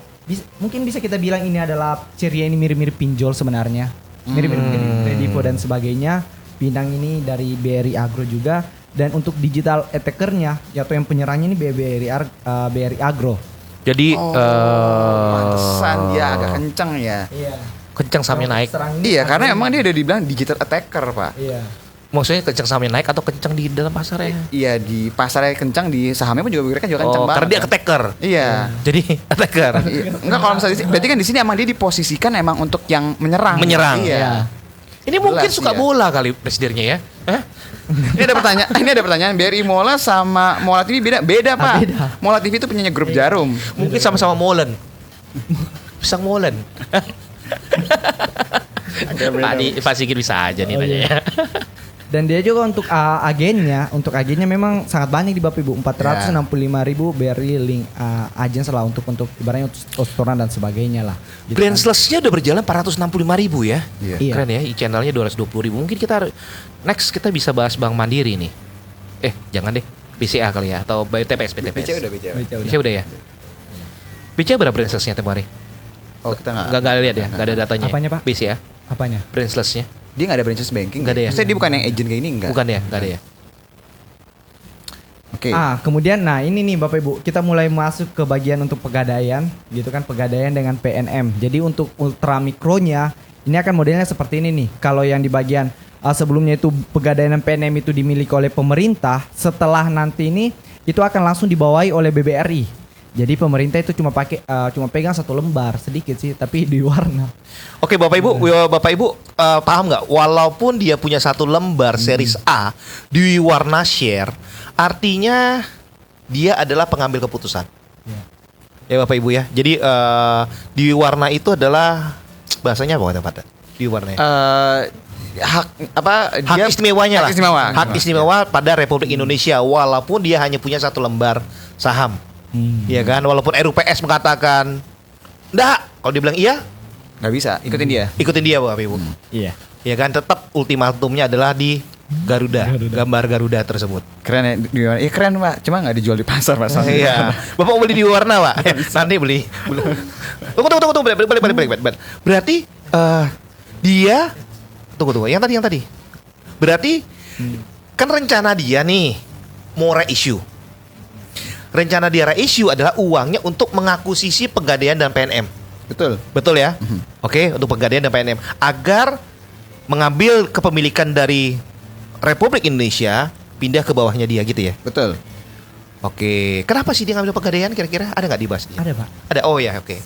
mungkin bisa kita bilang ini adalah ceria ini mirip-mirip pinjol sebenarnya. Mirip-mirip Kredivo dan sebagainya. Bintang ini dari BRI Agro juga, dan untuk digital attackernya atau yang penyerangnya ini BRI Agro. Jadi Pantesan dia agak kenceng ya. Iya. kencang sahamnya naik. Iya, karena emang dia udah dibilang digital attacker, Pak. Iya. Maksudnya kencang sahamnya naik atau kencang di dalam pasar ya? Iya, di pasarnya kencang, di sahamnya pun juga bergerak juga kencang Oh, banget. karena dia attacker. Iya. Jadi attacker. Iya. Enggak, kalau misalnya berarti kan di sini emang dia diposisikan emang untuk yang menyerang. Menyerang. Iya. Ini mungkin Jelas, suka iya. bola kali presidennya ya. Hah? Ini ada pertanyaan BRI Mola sama Mola TV beda Pak. Beda. Mola TV itu penyanyi grup Jarum. Mungkin sama-sama molen. Pisang molen. Pak Sigit bisa aja nih Oh, nanya iya. ya. Dan dia juga untuk agennya memang sangat banyak di Bapak Ibu, 465.000 BRI link agen lah untuk ibaratnya untuk restoran dan sebagainya lah. Gitu kan. Branchless-nya udah berjalan 465.000 ya. Iya. Iya. Keren ya, e-channelnya 220.000. Mungkin next kita bisa bahas Bank Mandiri nih. Jangan deh, BCA kali ya atau BTPS. BCA udah. BCA udah ya. BCA berapa branchless-nya tempo hari? Oh, kita enggak. Enggak lihat ya, enggak ada datanya. Apanya, Pak? BCA, Apanya? branchless-nya. Dia enggak ada branches banking. Nggak ada ya? Maksudnya dia bukan yang agent kayak ini enggak? Bukan ya, enggak ada ya. Oke. Kemudian ini nih Bapak Ibu, kita mulai masuk ke bagian untuk pegadaian, gitu kan, pegadaian dengan PNM. Jadi untuk ultra mikronya, ini akan modelnya seperti ini nih. Kalau yang di bagian sebelumnya itu pegadaian dan PNM itu dimiliki oleh pemerintah, setelah nanti ini itu akan langsung dibawahi oleh BBRI. Jadi pemerintah itu cuma pegang satu lembar sedikit sih, tapi di warna. Oke, Bapak Ibu paham nggak? Walaupun dia punya satu lembar series A di warna share, artinya dia adalah pengambil keputusan. Ya Bapak Ibu ya. Jadi di warna itu adalah bahasanya apa kata-kata? Di warnanya. Hak Hak istimewanya lah. Hak istimewa. Hak istimewa pada Republik Indonesia walaupun dia hanya punya satu lembar saham. Ya kan, walaupun RUPS mengatakan Nggak, kalau dia bilang iya, Nggak bisa, ikutin dia. ikutin dia Bapak Ibu. Iya. Ya kan, tetap ultimatumnya adalah di Garuda, gambar Garuda tersebut. Keren ya, iya keren Pak, cuma nggak dijual di pasar Pak. Iya. Bapak mau beli di warna, Pak? Nanti beli. Tunggu. Balik. Berarti dia tunggu. Yang tadi. Berarti kan rencana dia nih mau reissue. Rencana dia reissue adalah uangnya untuk mengakuisisi Pegadaian dan PNM. Betul ya? Oke, untuk Pegadaian dan PNM agar mengambil kepemilikan dari Republik Indonesia pindah ke bawahnya dia gitu ya. Betul. Oke, kenapa sih dia ngambil Pegadaian kira-kira? Ada nggak dibahas dia? Ada, Pak. Ada. Oh ya, oke.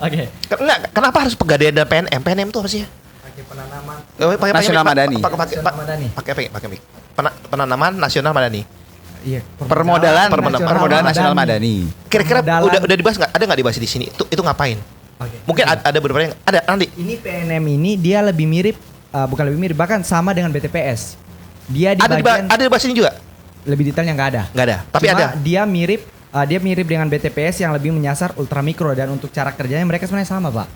Oke. Enggak, kenapa harus Pegadaian dan PNM? PNM itu apa sih ya? Pakai penanaman Nasional Madani. Pakai penanaman nasional madani. Iya, Permodalan Nasional nasional Madani. madani. Kira-kira Permodalan. udah dibahas nggak? Ada nggak dibahas di sini? Itu ngapain? Oke. Mungkin ada beberapa yang ada nanti. Ini PNM ini dia lebih mirip bukan lebih mirip, bahkan sama dengan BTPS. Dia di bagian Ada dibahas ini juga? lebih detailnya nggak ada. Nggak ada. Tapi Cuma ada. Dia mirip dengan BTPS yang lebih menyasar ultramikro, dan untuk cara kerjanya mereka sebenarnya sama, Pak.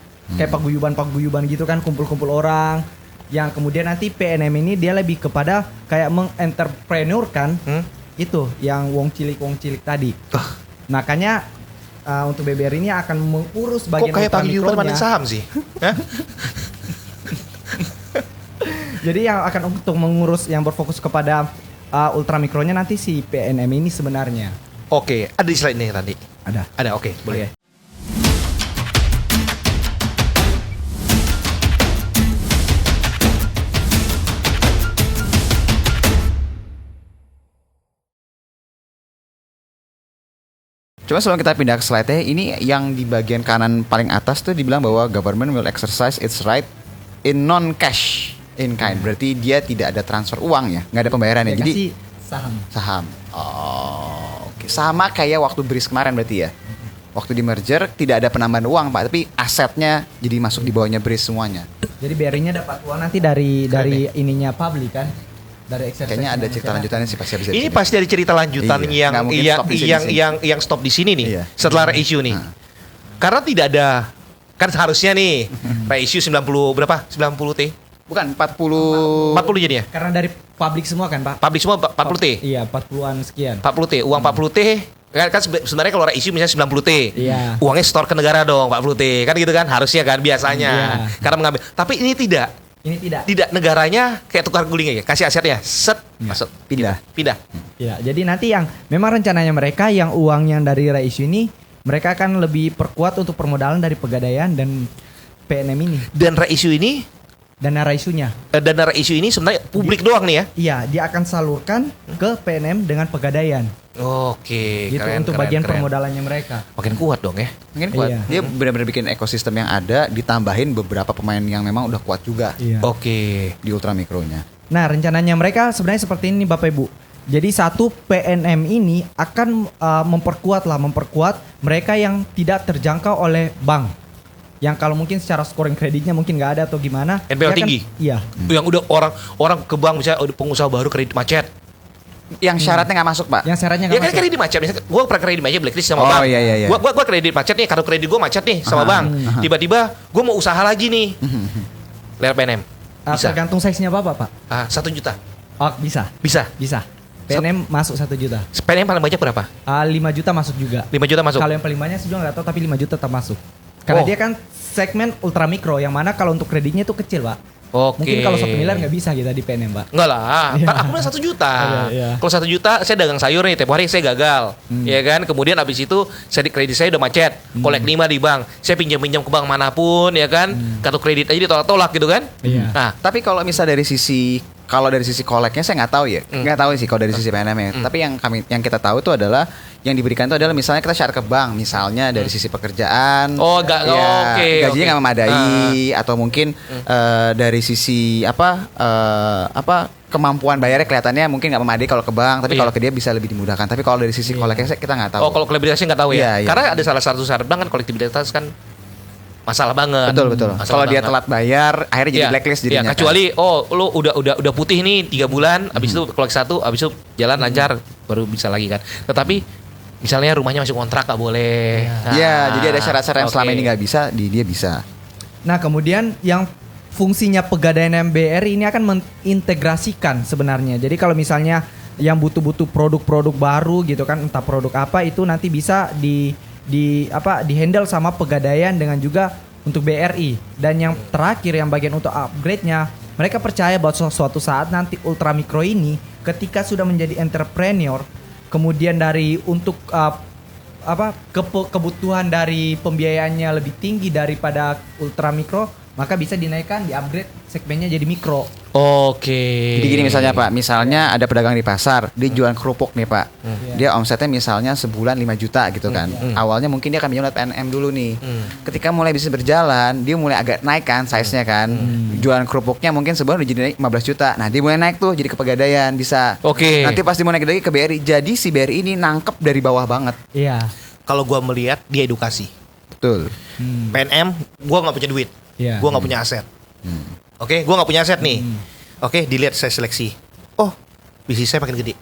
Kayak paguyuban gitu kan, kumpul-kumpul orang. Yang kemudian nanti PNM ini dia lebih kepada kayak mengentrepreneur-kan itu yang wong cilik tadi. Makanya untuk BBR ini akan mengurus Kok bagian kayak paguyuban ultramikronya. main saham sih? Hah? Jadi yang akan untuk mengurus yang berfokus kepada ultramikronya nanti si PNM ini sebenarnya. Oke, ada di slide ini tadi. Ada. Oke, boleh. Coba sebelum kita pindah ke slide-nya, ini yang di bagian kanan paling atas tuh dibilang bahwa government will exercise its right in non-cash in kind. Berarti dia tidak ada transfer uang ya, nggak ada pembayaran ya. Dia Jadi kasih saham. Oh, oke. Sama kayak waktu BRIS kemarin berarti ya. Waktu di merger tidak ada penambahan uang Pak, tapi asetnya jadi masuk di bawahnya BRIS semuanya. Jadi BRI-nya dapat uang nanti dari ininya publik kan. Dari exercise. Kayaknya ada cerita lanjutannya sih pasti habis Ini pasti dari cerita lanjutan Iya, nggak mungkin stop di sini. yang stop di sini nih Iya. setelah reissue nih. Karena tidak ada, kan seharusnya nih reissue 90 berapa? 90 T. Bukan 40 40 jadi ya? Karena dari publik semua kan, Pak. Publik semua 40 T. Iya, 40-an sekian. 40 T, uang 40 T kan sebenarnya kalau reissue misalnya 90 T. Iya. Uangnya store ke negara dong 40 T. Kan gitu kan harusnya kan biasanya. Iya. Karena mengambil. Tapi ini tidak. Ini tidak. Tidak, negaranya kayak tukar guling aja. Kasih asetnya, set, masuk, pindah. Ya, jadi nanti yang memang rencananya mereka yang uang yang dari reissue ini mereka akan lebih perkuat untuk permodalan dari Pegadaian dan PNM ini. Dan reissue ini, Dana reissue-nya. dana reissue ini sebenarnya publik doang nih ya. Iya, dia akan salurkan ke PNM dengan Pegadaian. Oke, Gitu keren, untuk keren, bagian keren. permodalannya mereka. Makin kuat dong ya. Mungkin kuat. Iya. Dia benar-benar bikin ekosistem yang ada, ditambahin beberapa pemain yang memang udah kuat juga Iya. Oke. di ultramikronya. Nah, rencananya mereka sebenarnya seperti ini Bapak Ibu. Jadi satu PNM ini akan memperkuat mereka yang tidak terjangkau oleh bank. Yang kalau mungkin secara scoring kreditnya mungkin nggak ada atau gimana. NPL dia kan- tinggi? Iya. Yang udah orang ke bank misalnya udah pengusaha baru kredit macet. Yang syaratnya nggak masuk Pak. Yang syaratnya Ya nggak kan masuk. kredit macet, misalnya gue pernah kredit macet blacklist sama Oh, bank. iya. Gua kredit macet nih, kartu kredit gue macet nih sama bank. Tiba-tiba gue mau usaha lagi nih. Lewat PNM. Bisa. Tergantung size-nya Bapak, Pak. 1 juta. Oh, bisa. Bisa. PNM masuk 1 juta. PNM paling banyak berapa? 5 juta masuk juga. 5 juta masuk. Kalau yang paling banyak sih juga nggak tahu, tapi 5 juta tetap masuk. Karena Oh. dia kan segmen ultramikro yang mana kalau untuk kreditnya itu kecil, Pak. Oke. Mungkin kalau 1 miliar nggak bisa kita di PNM, Pak. Enggak lah, Iya. kan aku bilang 1 juta. Iya. Kalau 1 juta saya dagang sayur nih, tiap hari saya gagal. Ya kan, kemudian abis itu kredit saya udah macet, kolek 5 di bank. Saya pinjam ke bank manapun ya kan, kartu kredit aja ditolak-tolak gitu kan. Iya. Nah, Tapi kalau misal dari sisi koleknya saya nggak tahu ya, nggak tahu sih kalau dari sisi PNM ya. Tapi yang kita tahu itu adalah yang diberikan itu adalah misalnya kita syarat ke bank, misalnya dari sisi pekerjaan, Oh, oke, gajinya nggak oke. memadai, atau mungkin dari sisi kemampuan bayarnya kelihatannya mungkin nggak memadai kalau ke bank, tapi Iya. kalau ke dia bisa lebih dimudahkan. Tapi kalau dari sisi koleknya kita nggak tahu. oh kalau kolektivitasnya nggak tahu ya. Iya, iya. Karena ada salah satu syarat bank kan kolektivitas kan masalah banget. Betul. Masalah Kalau dia banget. telat bayar, akhirnya jadi Iya, blacklist iya, jadinya. kan. kecuali lo udah putih nih 3 bulan, abis itu kolek 1, abis itu jalan lancar baru bisa lagi kan. Tetapi Misalnya rumahnya masih kontrak nggak boleh. Ya, jadi ada syarat-syarat yang selama oke. ini nggak bisa, dia bisa. Nah, kemudian yang fungsinya Pegadaian BRI ini akan mengintegrasikan sebenarnya. Jadi kalau misalnya yang butuh produk-produk baru gitu kan, entah produk apa itu nanti bisa di handle sama Pegadaian dengan juga untuk BRI. Dan yang terakhir yang bagian untuk upgrade-nya, mereka percaya bahwa suatu saat nanti ultramikro ini ketika sudah menjadi entrepreneur, kemudian dari untuk kebutuhan dari pembiayaannya lebih tinggi daripada ultramikro, maka bisa dinaikkan, di-upgrade segmennya jadi mikro. Oke. Jadi gini misalnya Pak, misalnya ada pedagang di pasar, dia jualan kerupuk nih Pak. Dia omsetnya misalnya sebulan 5 juta gitu kan. Awalnya mungkin dia akan pinjam PNM dulu nih. Ketika mulai bisa berjalan, dia mulai agak naik kan size-nya kan. Jualan kerupuknya mungkin sebulan udah jadi naik 15 juta. Nah, dia mulai naik tuh jadi ke Pegadaian bisa. Oke. Nanti pasti mau naik lagi ke BRI. Jadi si BRI ini nangkep dari bawah banget. Iya. Kalau gua melihat dia edukasi. Betul. PNM, gua nggak punya duit. Iya. Gua nggak punya aset. Oke, gua nggak punya aset nih. Oke, dilihat saya seleksi. Oh, bisnis saya makin gede.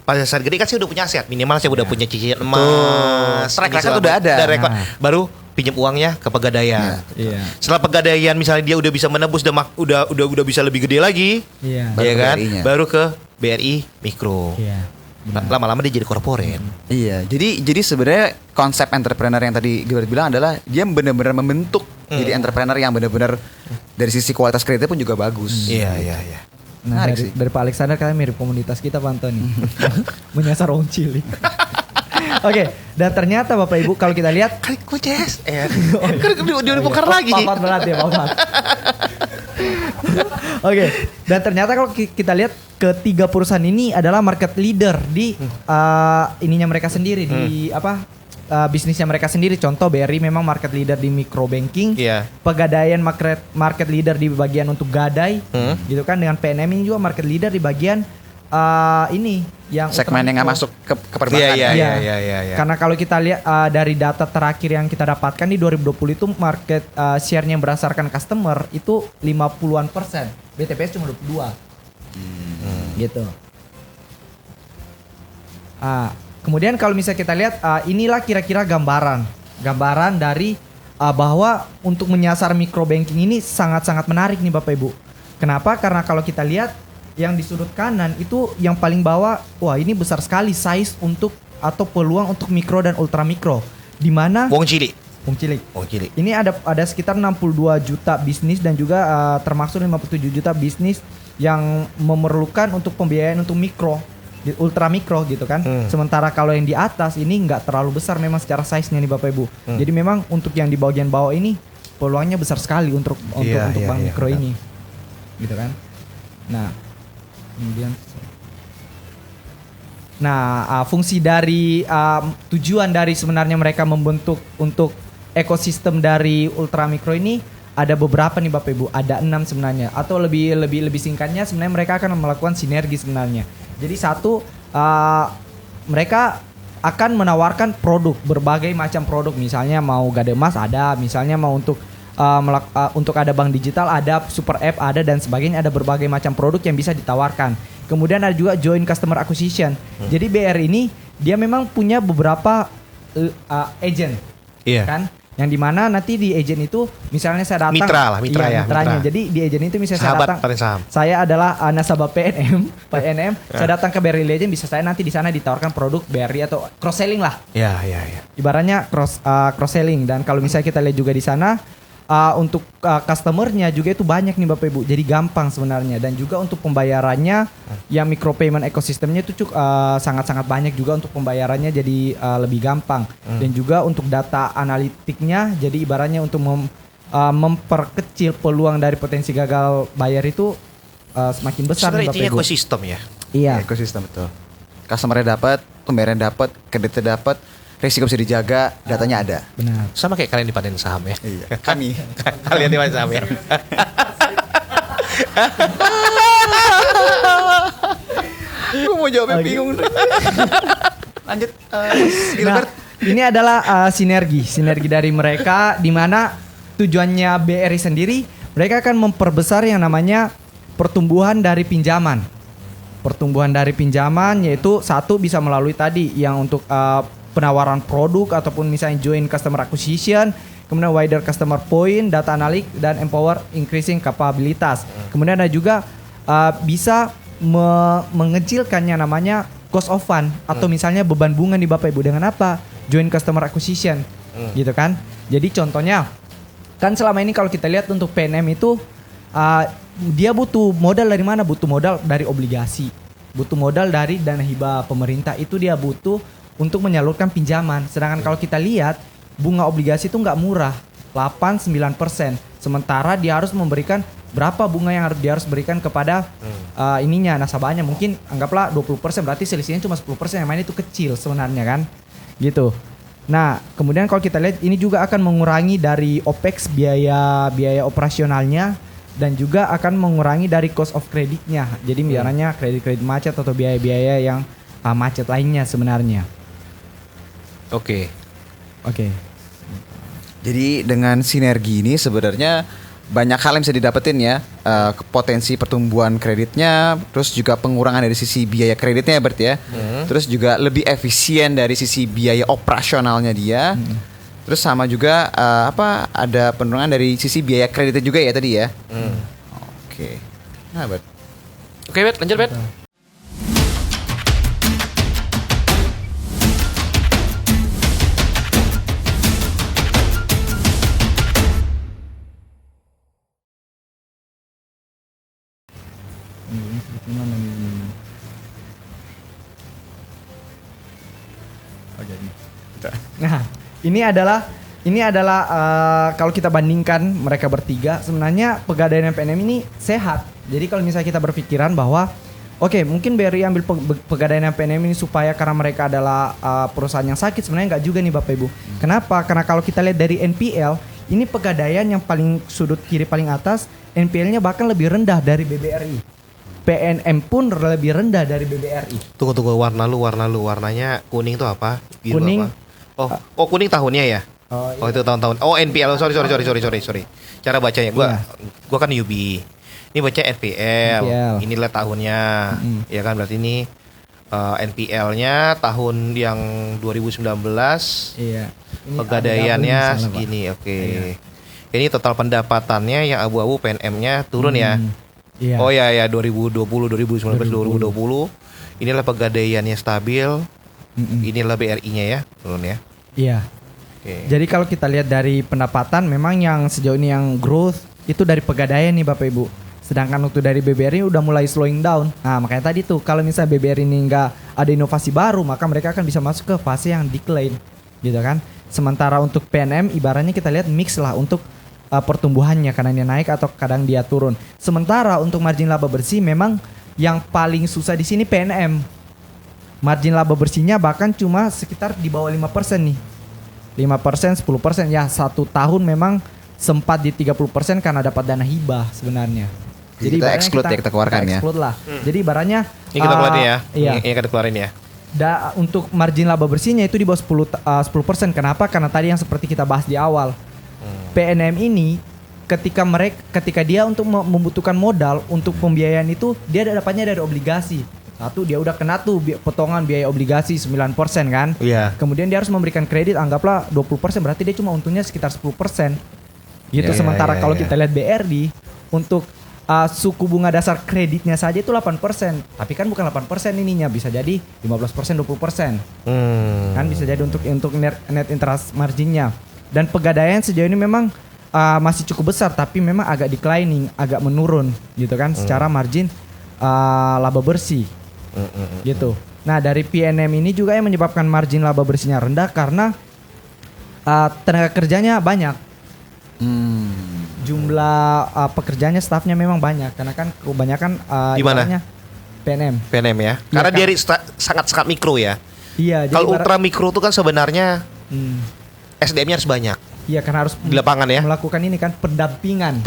Pada saat gede kan saya udah punya aset, minimal saya udah punya cicilan emas. Track ini record segala udah macam. ada. Ada record. Nah. Baru pinjam uangnya ke Pegadaian. Iya. Setelah Pegadaian misalnya dia udah bisa menembus dan udah bisa lebih gede lagi, Iya. Baru ya ke kan? BRI-nya. Baru ke BRI Mikro. Iya. Lama-lama dia jadi korporat. Iya, jadi sebenarnya konsep entrepreneur yang tadi Gilbert bilang adalah dia benar-benar membentuk jadi entrepreneur yang benar-benar dari sisi kualitas kreditnya pun juga bagus. Iya. Nah, Menarik dari, sih. dari Pak Alexander kalian mirip komunitas kita Pak Antoni. Menyasar orang cilik. Oke, dan ternyata Bapak Ibu kalau kita lihat Kali gue CSR. Kan dia bongkar lagi. Papat berat ya Papat. Oke, dan ternyata kalau kita lihat ketiga perusahaan ini adalah market leader di ininya mereka sendiri di bisnisnya mereka sendiri. Contoh BRI memang market leader di micro banking. Iya. Pegadaian market leader di bagian untuk gadai, gitu kan. Dengan PNM ini juga market leader di bagian ini yang Segmen yang nggak masuk ke perbankan. Iya. Karena kalau kita lihat dari data terakhir yang kita dapatkan di 2020 itu market share-nya berdasarkan customer itu 50-an%. BTPS cuma 22. Gitu. Kemudian kalau misalnya kita lihat inilah kira-kira gambaran dari bahwa untuk menyasar micro banking ini sangat-sangat menarik nih Bapak Ibu. Kenapa? Karena kalau kita lihat yang di sudut kanan itu yang paling bawah, wah ini besar sekali size untuk atau peluang untuk mikro dan ultra mikro. Di mana Wong cilik. ini ada sekitar 62 juta bisnis dan juga termasuk 57 juta bisnis yang memerlukan untuk pembiayaan untuk mikro, ultra mikro gitu kan. Sementara kalau yang di atas ini nggak terlalu besar memang secara size-nya nih Bapak Ibu. Jadi memang untuk yang di bagian bawah ini peluangnya besar sekali untuk bank mikro ini. Gitu kan. Nah, kemudian fungsi dari tujuan dari sebenarnya mereka membentuk untuk ekosistem dari ultramikro ini ada beberapa nih Bapak Ibu, ada 6 sebenarnya, atau lebih singkatnya sebenarnya mereka akan melakukan sinergi sebenarnya. Jadi satu, mereka akan menawarkan produk, berbagai macam produk, misalnya mau gade emas ada, misalnya mau untuk ada bank digital ada, super app ada dan sebagainya, ada berbagai macam produk yang bisa ditawarkan. Kemudian ada juga joint customer acquisition. Jadi BR ini dia memang punya beberapa agent, kan? Yang dimana nanti di agent itu misalnya saya datang Mitra. mitranya. Jadi di agent itu misalnya Sahabat saya datang, paling saham. saya adalah nasabah PNM, saya datang ke BRI Legend, bisa saya nanti di sana ditawarkan produk BRI atau cross selling lah. Iya. Ibaratnya cross selling. Dan kalau misalnya kita lihat juga di sana untuk customernya juga itu banyak nih Bapak Ibu, jadi gampang sebenarnya. Dan juga untuk pembayarannya yang micro payment ekosistemnya itu sangat-sangat banyak juga untuk pembayarannya, jadi lebih gampang. Dan juga untuk data analitiknya, jadi ibaratnya untuk memperkecil peluang dari potensi gagal bayar itu semakin besar nih Bapak Sebenarnya Ibu. ekosistem ya. Iya. Ekosistem betul. Customer-nya dapat, pembayaran dapat, kreditnya dapat, risiko bisa dijaga, datanya ada. Benar. Sama kayak kalian di panen saham ya. Iya. Kami. Kalian di panen saham ya. Gue mau jawabnya bingung. Lanjut. Nah, ini adalah sinergi dari mereka, di mana tujuannya BRI sendiri, mereka akan memperbesar yang namanya pertumbuhan dari pinjaman. Pertumbuhan dari pinjaman yaitu satu bisa melalui tadi yang untuk penawaran produk ataupun misalnya joint customer acquisition, kemudian wider customer point, data analytics dan empower increasing kapabilitas. Kemudian ada juga bisa mengecilkannya namanya cost of fund atau misalnya beban bunga nih Bapak Ibu dengan apa? Joint customer acquisition. Gitu kan. Jadi contohnya kan selama ini kalau kita lihat untuk PNM itu dia butuh modal dari mana? Butuh modal dari obligasi. Butuh modal dari dana hibah pemerintah. Itu dia butuh untuk menyalurkan pinjaman. Sedangkan kalau kita lihat bunga obligasi itu nggak murah, 8-9%. Sementara dia harus memberikan berapa bunga yang dia harus berikan kepada nasabahnya. Mungkin anggaplah 20%, berarti selisihnya cuma 10%. Yang mana itu kecil sebenarnya kan. Gitu. Nah, kemudian kalau kita lihat ini juga akan mengurangi dari OPEX biaya operasionalnya dan juga akan mengurangi dari cost of creditnya. Jadi biasanya kredit macet atau biaya-biaya yang macet lainnya sebenarnya. Oke. Jadi dengan sinergi ini sebenarnya banyak hal yang bisa didapetin ya, potensi pertumbuhan kreditnya, terus juga pengurangan dari sisi biaya kreditnya berarti ya, terus juga lebih efisien dari sisi biaya operasionalnya dia, terus sama juga ada penurunan dari sisi biaya kreditnya juga ya tadi ya. Oke. Nah, Bet. Oke, Bet, lanjut, Bet. Nah, ini adalah kalau kita bandingkan mereka bertiga, sebenarnya Pegadaian PNM ini sehat. Jadi kalau misalnya kita berpikiran bahwa mungkin BRI ambil Pegadaian PNM ini supaya karena mereka adalah perusahaan yang sakit, sebenarnya nggak juga nih Bapak Ibu. Kenapa? Karena kalau kita lihat dari NPL, ini Pegadaian yang paling sudut kiri paling atas, NPL-nya bahkan lebih rendah dari BBRI. PNM pun lebih rendah dari BBRI. Tunggu warnanya kuning tuh apa? Biru Kuning. apa? Oh, kuning tahunnya ya? Oh, itu tahun-tahun. Oh, NPL. Sorry. Cara bacanya gua kan newbie. Ini baca NPL. Inilah tahunnya. Ya kan, berarti ini NPL-nya tahun yang 2019. Iya. Pegadaiannya segini. Oke. Ini total pendapatannya yang abu-abu PNM-nya turun ya. Iya. Oh ya 2019 2020. Inilah Pegadaiannya stabil. Inilah BRI-nya ya, turun ya. Iya. Okay. Jadi kalau kita lihat dari pendapatan, memang yang sejauh ini yang growth itu dari Pegadaian nih Bapak Ibu. Sedangkan untuk dari BBRI udah mulai slowing down. Nah, makanya tadi tuh kalau misalnya BBRI ini nggak ada inovasi baru, maka mereka akan bisa masuk ke fase yang decline, gitu kan. Sementara untuk PNM ibaratnya kita lihat mix lah untuk pertumbuhannya, kadang dia naik atau kadang dia turun. Sementara untuk margin laba bersih memang yang paling susah di sini PNM. Margin laba bersihnya bahkan cuma sekitar di bawah 5% nih. 5%, 10%. Ya, 1 tahun memang sempat di 30% karena dapat dana hibah sebenarnya. Jadi kita exclude kita keluarkan ya. Exclude lah. Jadi ibaratnya ini kita keluarin ya. Iya. Ini kita keluarin ya. Untuk margin laba bersihnya itu di bawah 10%. Kenapa? Karena tadi yang seperti kita bahas di awal. PNM ini ketika dia untuk membutuhkan modal untuk pembiayaan itu dia dapatnya dari obligasi. Satu, dia udah kena tuh potongan biaya obligasi 9% kan. Iya. Kemudian dia harus memberikan kredit anggaplah 20%, berarti dia cuma untungnya sekitar 10%. Gitu. Sementara kalau kita lihat BRI untuk suku bunga dasar kreditnya saja itu 8%. Tapi kan bukan 8% ininya, bisa jadi 15%, 20%. Kan bisa jadi untuk net interest marginnya. Dan Pegadaian sejauh ini memang masih cukup besar, tapi memang agak declining, agak menurun gitu kan secara margin laba bersih. Gitu. Nah, dari PNM ini juga yang menyebabkan margin laba bersihnya rendah karena tenaga kerjanya banyak. Jumlah pekerjaannya, staffnya memang banyak karena kan kebanyakan di mana? PNM ya. Karena dia sangat mikro ya. Iya. Kalau ultra mikro itu kan sebenarnya SDM-nya harus banyak. Iya, karena harus di lapangan ya. Melakukan ini kan pendampingan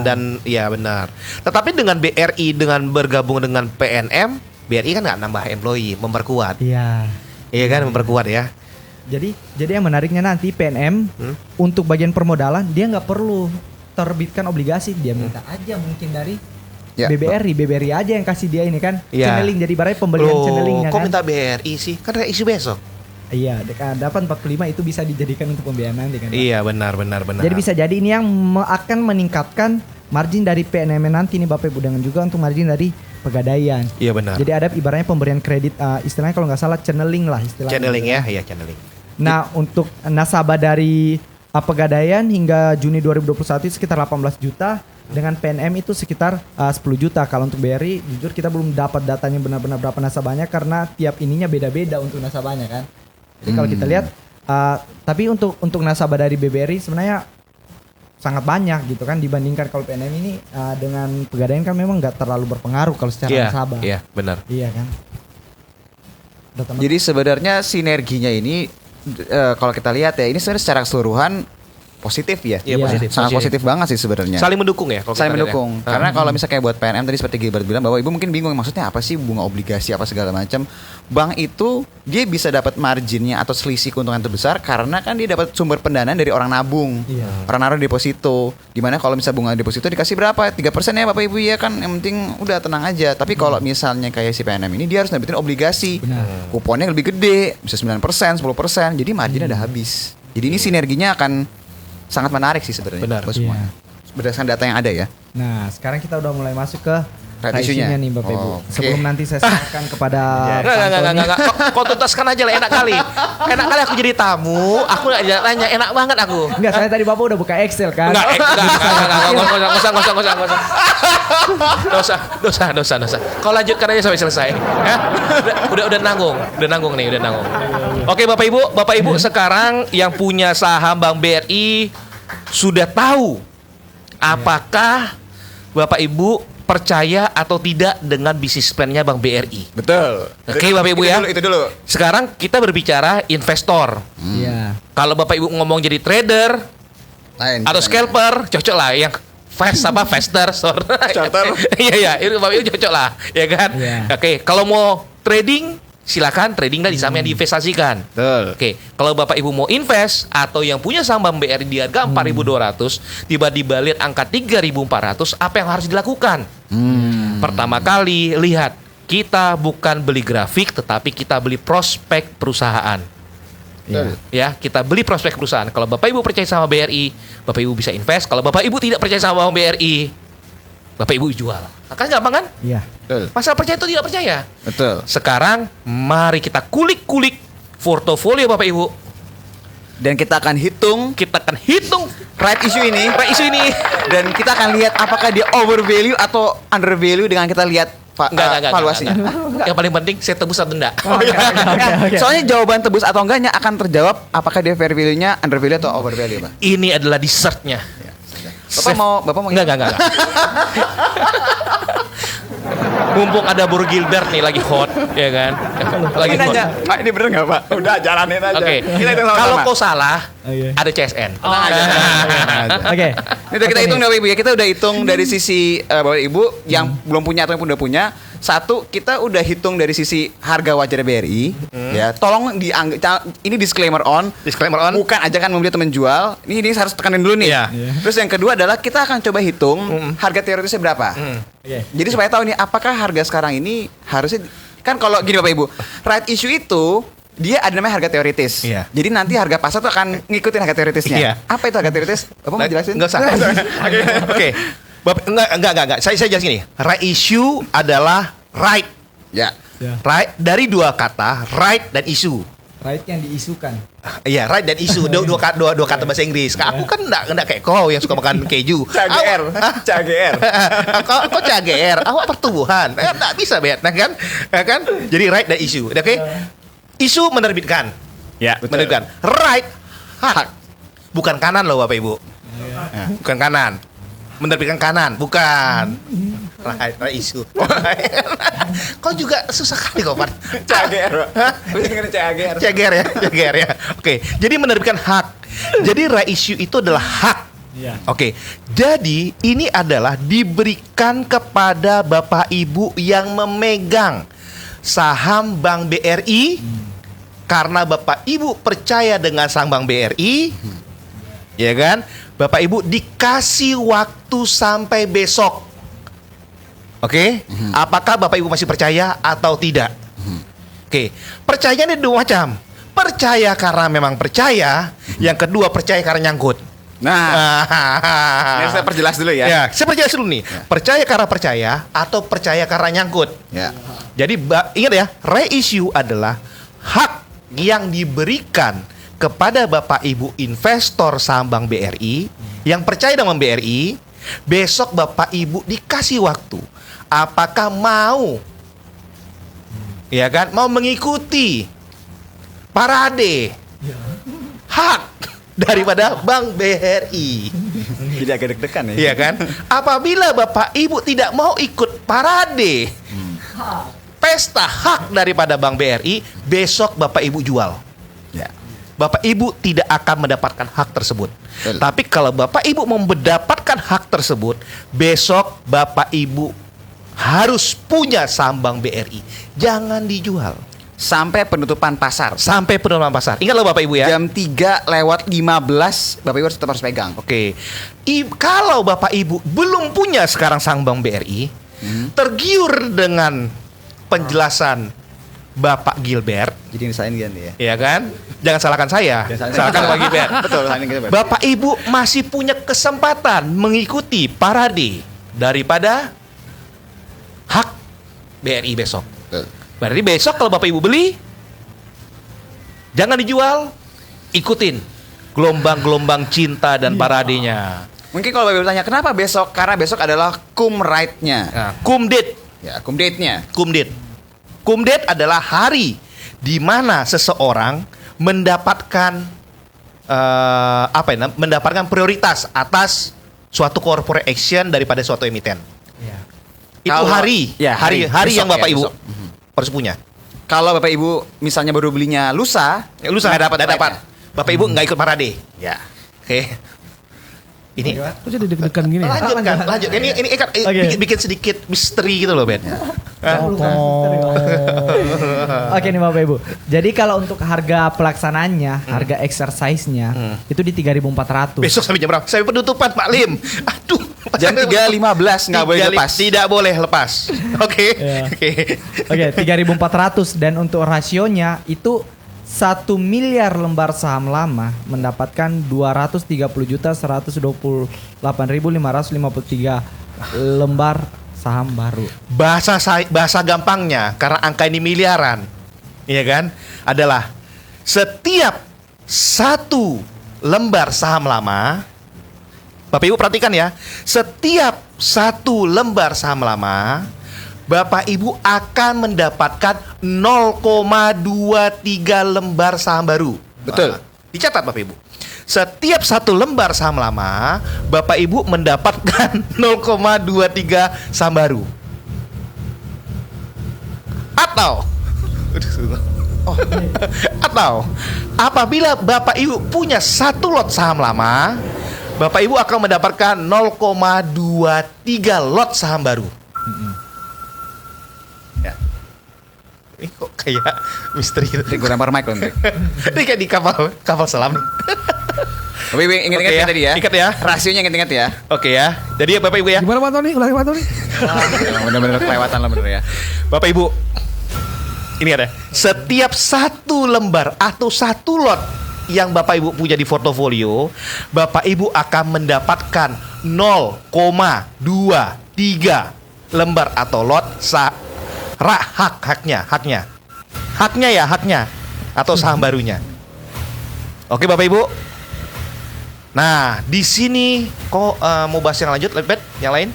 dan ya benar. Tetapi dengan BRI dengan bergabung dengan PNM, BRI kan nggak nambah employee, memperkuat. Iya. Iya kan, memperkuat ya. Jadi yang menariknya nanti PNM untuk bagian permodalan dia nggak perlu terbitkan obligasi, dia minta aja mungkin dari Ya. BBRI aja yang kasih dia ini kan. Ya. Channeling, jadi ibaratnya pembelian Loh, channelingnya kok kan. minta BRI sih? Kan isu besok. Iya, dapat 45 itu bisa dijadikan untuk pembiayaan nanti kan. Pak? Iya, benar. Jadi bisa jadi ini yang akan meningkatkan margin dari PNM nanti nih Bapak Ibu, dengan juga untuk margin dari Pegadaian. Iya benar. Jadi ada ibaratnya pemberian kredit, istilahnya kalau nggak salah channeling lah istilahnya. Channeling ya, iya channeling. Nah untuk nasabah dari Pegadaian hingga Juni 2021 itu sekitar 18 juta. Dengan PNM itu sekitar 10 juta. Kalau untuk BRI jujur kita belum dapat datanya benar-benar berapa nasabahnya, karena tiap ininya beda-beda untuk nasabahnya kan. Jadi kalau kita lihat, tapi untuk nasabah dari BBRI sebenarnya sangat banyak gitu kan, dibandingkan kalau PNM ini dengan Pegadaian kan memang nggak terlalu berpengaruh kalau secara nasabah. Iya, benar. Iya kan. Jadi sebenarnya sinerginya ini kalau kita lihat ya, ini sebenarnya secara keseluruhan positif ya. Iya, positif. Sangat positif banget sih sebenarnya. Saling mendukung ya kalau Saling kita lihat ya. mendukung. Karena kalau misalnya kayak buat PNM tadi seperti Gilbert bilang, bahwa ibu mungkin bingung maksudnya apa sih bunga obligasi apa segala macam. Bank itu dia bisa dapat marginnya atau selisih keuntungan terbesar karena kan dia dapat sumber pendanaan dari orang nabung. Iya. Orang naruh deposito. Dimana kalau misalnya bunga deposito dikasih berapa? 3% ya Bapak Ibu ya kan, yang penting udah tenang aja. Tapi kalau misalnya kayak si PNM ini dia harus dapetin obligasi. Benar. Kuponnya lebih gede, bisa 9%, 10%. Jadi marginnya udah habis. Jadi ini sinerginya akan sangat menarik sih sebenarnya. Benar. Buat semuanya. Berdasarkan data yang ada ya. Nah sekarang kita udah mulai masuk ke Right isunya isunya nih Bapak Ibu. Oke. Sebelum nanti saya serahkan kepada Enggak. Kau tuntaskan aja lah, enak kali. Enak kali aku jadi tamu, aku enggak tanya, enak banget aku. Enggak, saya tadi Bapak udah buka Excel kan. Enggak, dosa. Kau lanjutkan aja sampai selesai. Ya? Udah nanggung nih. Oke, Bapak Ibu sekarang yang punya saham Bank BRI sudah tahu apakah Bapak Ibu percaya atau tidak dengan bisnis plan-nya Bank BRI. Betul. Oke, Bapak Ibu ya. Itu dulu. Sekarang kita berbicara investor. Iya. Kalau Bapak Ibu ngomong jadi trader Lain. atau scalper, cocok lah yang faster, sorry. Charter. Iya, itu Bapak Ibu cocok lah, ya kan? Iya. Oke, kalau mau trading, silakan trading lah di saham yang diinvestasikan. Betul. Oke, kalau Bapak Ibu mau invest atau yang punya saham Bank BRI di harga 4.200, tiba-tiba lihat angka 3.400, apa yang harus dilakukan? Pertama kali, lihat, kita bukan beli grafik, tetapi kita beli prospek perusahaan. Betul. Ya, kita beli prospek perusahaan. Kalau Bapak Ibu percaya sama BRI, Bapak Ibu bisa invest. Kalau Bapak Ibu tidak percaya sama Bank BRI, Bapak Ibu jual. Kan gampang kan? Iya. Betul. Masalah percaya atau tidak percaya. Betul. Sekarang mari kita kulik-kulik portofolio Bapak Ibu. Dan kita akan hitung Kita akan hitung right issue ini. isu ini. Dan kita akan lihat apakah dia overvalue atau undervalue dengan kita lihat Enggak, valuasinya. Yang paling penting saya tebus atau enggak. Oke. Soalnya jawaban tebus atau enggaknya akan terjawab apakah dia fair value-nya, undervalue atau overvalue, Pak. Ini adalah dessertnya. Bapak mau Enggak. Mumpung ada Bro Gilbert nih lagi hot, ya kan? Lagi hot. nanya, Pak, ini bener nggak Pak? Udah jalanin aja. Oke. Kita hitung sama-sama. Kalau kau salah, Oke. ada CSN. Tenang aja. Oke. Ini udah kita hitung Bapak Ibu ya. Kita udah hitung dari sisi Bapak Ibu yang belum punya atau yang udah punya. Satu, kita udah hitung dari sisi harga wajar BRI. Ya, tolong dianggap ini disclaimer on. Disclaimer on. Bukan aja kan membeli teman jual. Ini harus tekanin dulu nih. Iya. Terus yang kedua adalah kita akan coba hitung harga teoritisnya berapa. Oke. Jadi supaya tahu nih apakah harga sekarang ini harusnya kan kalau gini Bapak Ibu, right issue itu dia ada namanya harga teoritis. Iya. Jadi nanti harga pasar tuh akan ngikutin harga teoritisnya. Iya. Apa itu harga teoritis? Bapak mau jelasin? Enggak usah. Oke. Enggak. Saya jelas gini. Right issue adalah right. Ya. Right dari dua kata, right dan isu. Right yang diisukan. Iya, right dan isu. Dua kata bahasa Inggris. Aku kan enggak kayak kau yang suka makan keju. CAGR. CAGR. Kau CAGR, awak pertumbuhan. Enggak bisa, Bet, nah kan? Ya kan? Jadi right dan isu. Oke. Isu menerbitkan. Ya, Menerbitkan. Right hak. Bukan kanan loh Bapak Ibu. Bukan kanan. Menerbitkan kanan, bukan. Right isu. Kau juga susah kali kau, Pak. CAGR. CAGR. CAGR ya. Oke, jadi menerbitkan hak. Jadi right issue itu adalah hak. Iya. Oke, jadi ini adalah diberikan kepada Bapak Ibu yang memegang saham Bank BRI karena Bapak Ibu percaya dengan saham Bank BRI, ya kan? Bapak Ibu dikasih waktu sampai besok. Oke, apakah Bapak Ibu masih percaya atau tidak? Oke, percayanya ada dua macam. Percaya karena memang percaya, yang kedua percaya karena nyangkut. Nah, ini saya perjelas dulu ya. Ya, saya perjelas dulu nih. Percaya karena percaya atau percaya karena nyangkut. Ya. Jadi ingat ya, reissue adalah hak yang diberikan kepada Bapak Ibu investor saham Bank BRI yang percaya dengan BRI. Besok Bapak Ibu dikasih waktu. Apakah mau, ya kan, mau mengikuti parade hak daripada Bank BRI? Jadi agak deg-degan ya. Iya kan? Apabila Bapak Ibu tidak mau ikut parade pesta hak daripada Bank BRI, besok Bapak Ibu jual. Ya. Bapak Ibu tidak akan mendapatkan hak tersebut. Betul. Tapi kalau Bapak Ibu mau mendapatkan hak tersebut, besok Bapak Ibu harus punya saham Bank BRI. Jangan dijual Sampai penutupan pasar. sampai penutupan pasar. Ingat loh Bapak Ibu ya. Jam 3:15 Bapak Ibu tetap harus pegang. Oke. Kalau Bapak Ibu belum punya sekarang saham Bank BRI, tergiur dengan penjelasan Bapak Gilbert, Jadi misalnya gini ya. ya kan? Jangan salahkan saya, salahkan Bapak Gilbert. Betul, salahkan Gilbert. Bapak Ibu masih punya kesempatan mengikuti parade daripada hak BRI besok. Betul. Berarti besok kalau Bapak Ibu beli, jangan dijual, ikutin gelombang-gelombang cinta dan paradenya. Mungkin kalau Bapak Ibu tanya kenapa besok? Karena besok adalah cum ride-nya. Nah, cum date. Ya, cum date-nya. Cum date. Cum date adalah hari di mana seseorang mendapatkan mendapatkan prioritas atas suatu corporate action daripada suatu emiten. Iya. Itu Kalau- hari, ya, hari besok yang Bapak ya, Ibu besok. harus punya. Kalau Bapak Ibu misalnya baru belinya lusa, Lu sangat nggak dapat. ride-nya. Bapak Ibu nggak ikut parade. Ya. Oke. Ini Kok jadi deg-degan gini ya? lanjut. Ini kan Oke. bikin sedikit misteri gitu loh, Ben. Oke nih Bapak Ibu. Jadi kalau untuk harga pelaksanaannya, harga exercise-nya itu di 3.400. Besok sampai jam berapa? Sampai penutupan, Pak Lim. Aduh. Jam 3.15 nggak boleh lepas. Tidak boleh lepas. Oke. Iya. Oke. Oke, 3.400 dan untuk rasionya itu 1 miliar lembar saham lama mendapatkan 230.128.553 lembar saham baru. Bahasa gampangnya karena angka ini miliaran. Iya kan? Adalah setiap satu lembar saham lama, Bapak Ibu perhatikan ya, setiap satu lembar saham lama, Bapak Ibu akan mendapatkan 0,23 lembar saham baru. Betul. Nah, dicatat Bapak Ibu. Setiap satu lembar saham lama, Bapak Ibu mendapatkan 0,23 saham baru. Atau apabila Bapak Ibu punya satu lot saham lama, Bapak Ibu akan mendapatkan 0,23 lot saham baru. Ya. Ini kok kayak misteri gitu. Gue lempar mic loh, Ndrik. Ini kayak di kapal selam nih. Bapak Ibu ingat-ingat Oke ya ya, tadi ya. ingat ya. Rasionya ingat-ingat ya. Oke ya. Jadi ya Bapak Ibu ya. Gimana Pak Tony? Ulangi Pak Tony. Bener-bener kelewatan lah bener ya. Bapak Ibu, ini ada. Setiap satu lembar atau satu lot yang Bapak Ibu punya di portofolio, Bapak Ibu akan mendapatkan 0,23 lembar atau lot haknya atau saham barunya. Oke Bapak Ibu. Nah, di sini kok mau bahas yang lanjut, Bet? Yang lain?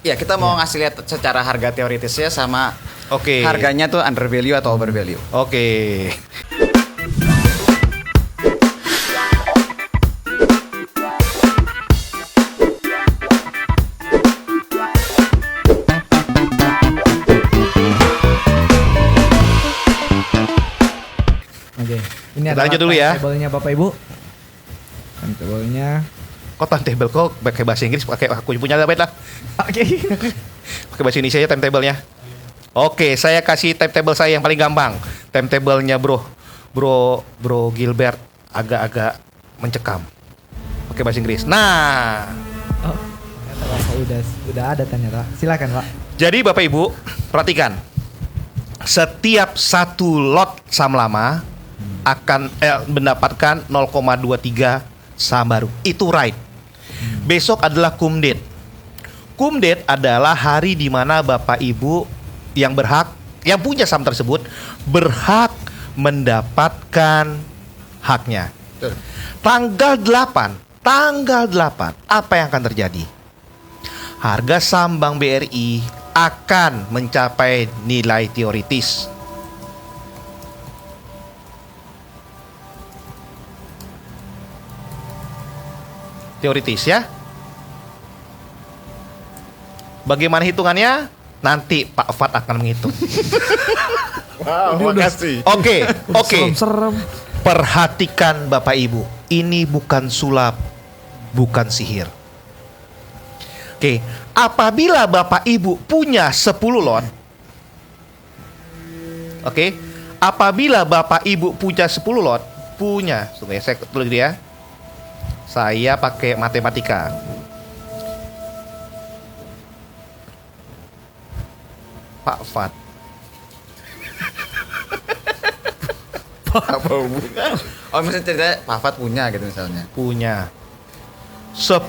Ya, kita mau ngasih lihat secara harga teoritisnya sama Oke. harganya tuh under value atau over value. Oke. Oke. Ini Kita adalah lanjut dulu ya. timetable-nya Bapak Ibu. Timetable-nya. Kok timetable kok pakai bahasa Inggris, pakai aku punya Bet lah. Oke. Pakai bahasa Indonesia ya timetable-nya. Oke, saya kasih timetable saya yang paling gampang. Timetable-nya Bro Gilbert agak-agak mencekam. Pakai bahasa Inggris. Nah, Oh, ternyata bahasa udah ada ternyata. Silakan Pak. Jadi Bapak Ibu, perhatikan. Setiap satu lot saham lama akan mendapatkan 0,23 saham baru. Itu right. Besok adalah cum date. Cum date adalah hari di mana Bapak Ibu yang punya saham tersebut berhak mendapatkan haknya. Tanggal 8, apa yang akan terjadi? Harga saham Bank BRI akan mencapai nilai teoritis. Teoritis ya. Bagaimana hitungannya? Nanti Pak Fat akan menghitung. Wow, makasih. Oke. Serem-serem. Perhatikan Bapak Ibu, ini bukan sulap, bukan sihir. Oke, apabila Bapak Ibu punya 10 lot. Oke, apabila Bapak Ibu punya 10 lot, tunggu ya, saya tulis dia. Saya pakai matematika. Pak Fat. Apa hubungan? Oh, misalnya cerita Pak Fat punya gitu misalnya. Punya 10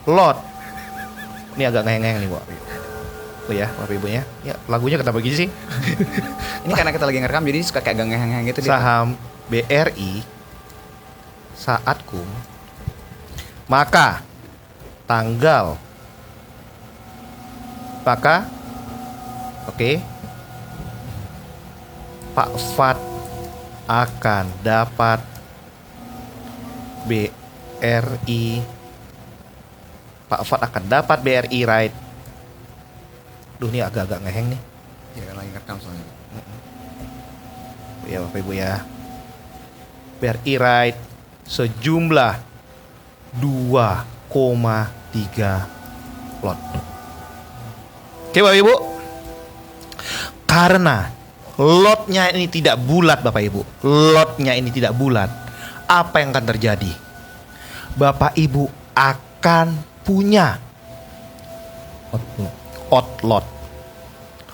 lot. Ini agak ngeheng-ngeheng nih, Bu. Oh ya, Bapak Ibunya. Ya, lagunya kenapa gini sih? Ini karena kita lagi ngerekam jadi suka kayak gangeng-gangeng gitu dia. Saham BRI saat cum, maka oke, Pak Fat akan dapat BRI. Pak Fat akan dapat BRI right. Duh, ini agak-agak ngeheng nih. Ya kan lagi ngerekam soalnya. Ya Bapak Ibu ya. BRI right sejumlah 2,3 lot. Oke Bapak Ibu. Karena lotnya ini tidak bulat Bapak Ibu. Lotnya ini tidak bulat. Apa yang akan terjadi? Bapak Ibu akan punya outlot.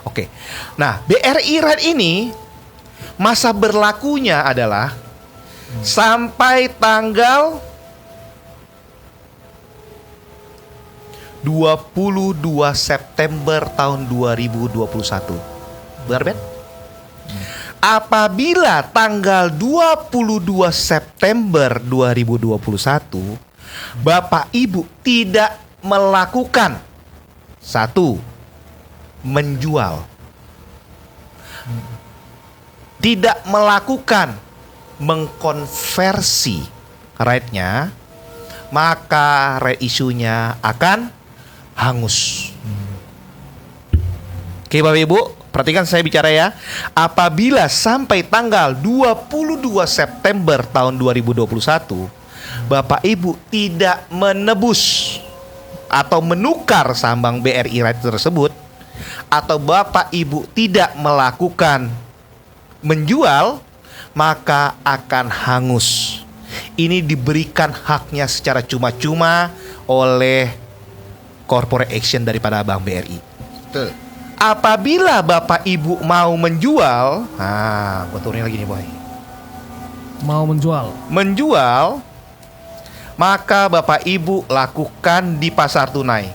Oke. Nah, BRI right ini masa berlakunya adalah sampai tanggal 22 September tahun 2021. Benar, Ben? Apabila tanggal 22 September 2021 Bapak Ibu tidak melakukan menjual, tidak melakukan mengkonversi right-nya, maka reissue-nya akan hangus. Oke Bapak Ibu, perhatikan saya bicara ya. Apabila sampai tanggal 22 September tahun 2021 Bapak Ibu tidak menebus atau menukar saham Bank BRI right tersebut, atau Bapak Ibu tidak melakukan menjual, maka akan hangus. Ini diberikan haknya secara cuma-cuma oleh corporate action daripada Bank BRI. Betul. Apabila Bapak Ibu mau menjual, gua turunin lagi nih boy. Mau Menjual, maka Bapak Ibu lakukan di pasar tunai.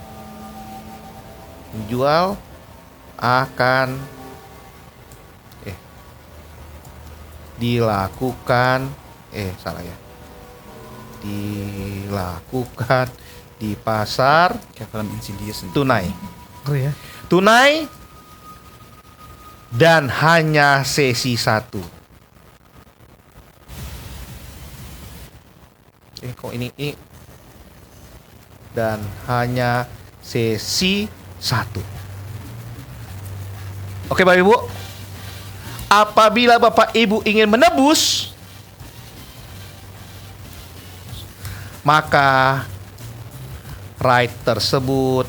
Menjual akan dilakukan dilakukan di pasar Kayak film Insidious nih. tunai. Ngeri ya. Tunai dan hanya sesi 1. Kok ini dan hanya sesi 1. Oke Bapak Ibu, apabila Bapak Ibu ingin menebus, maka right tersebut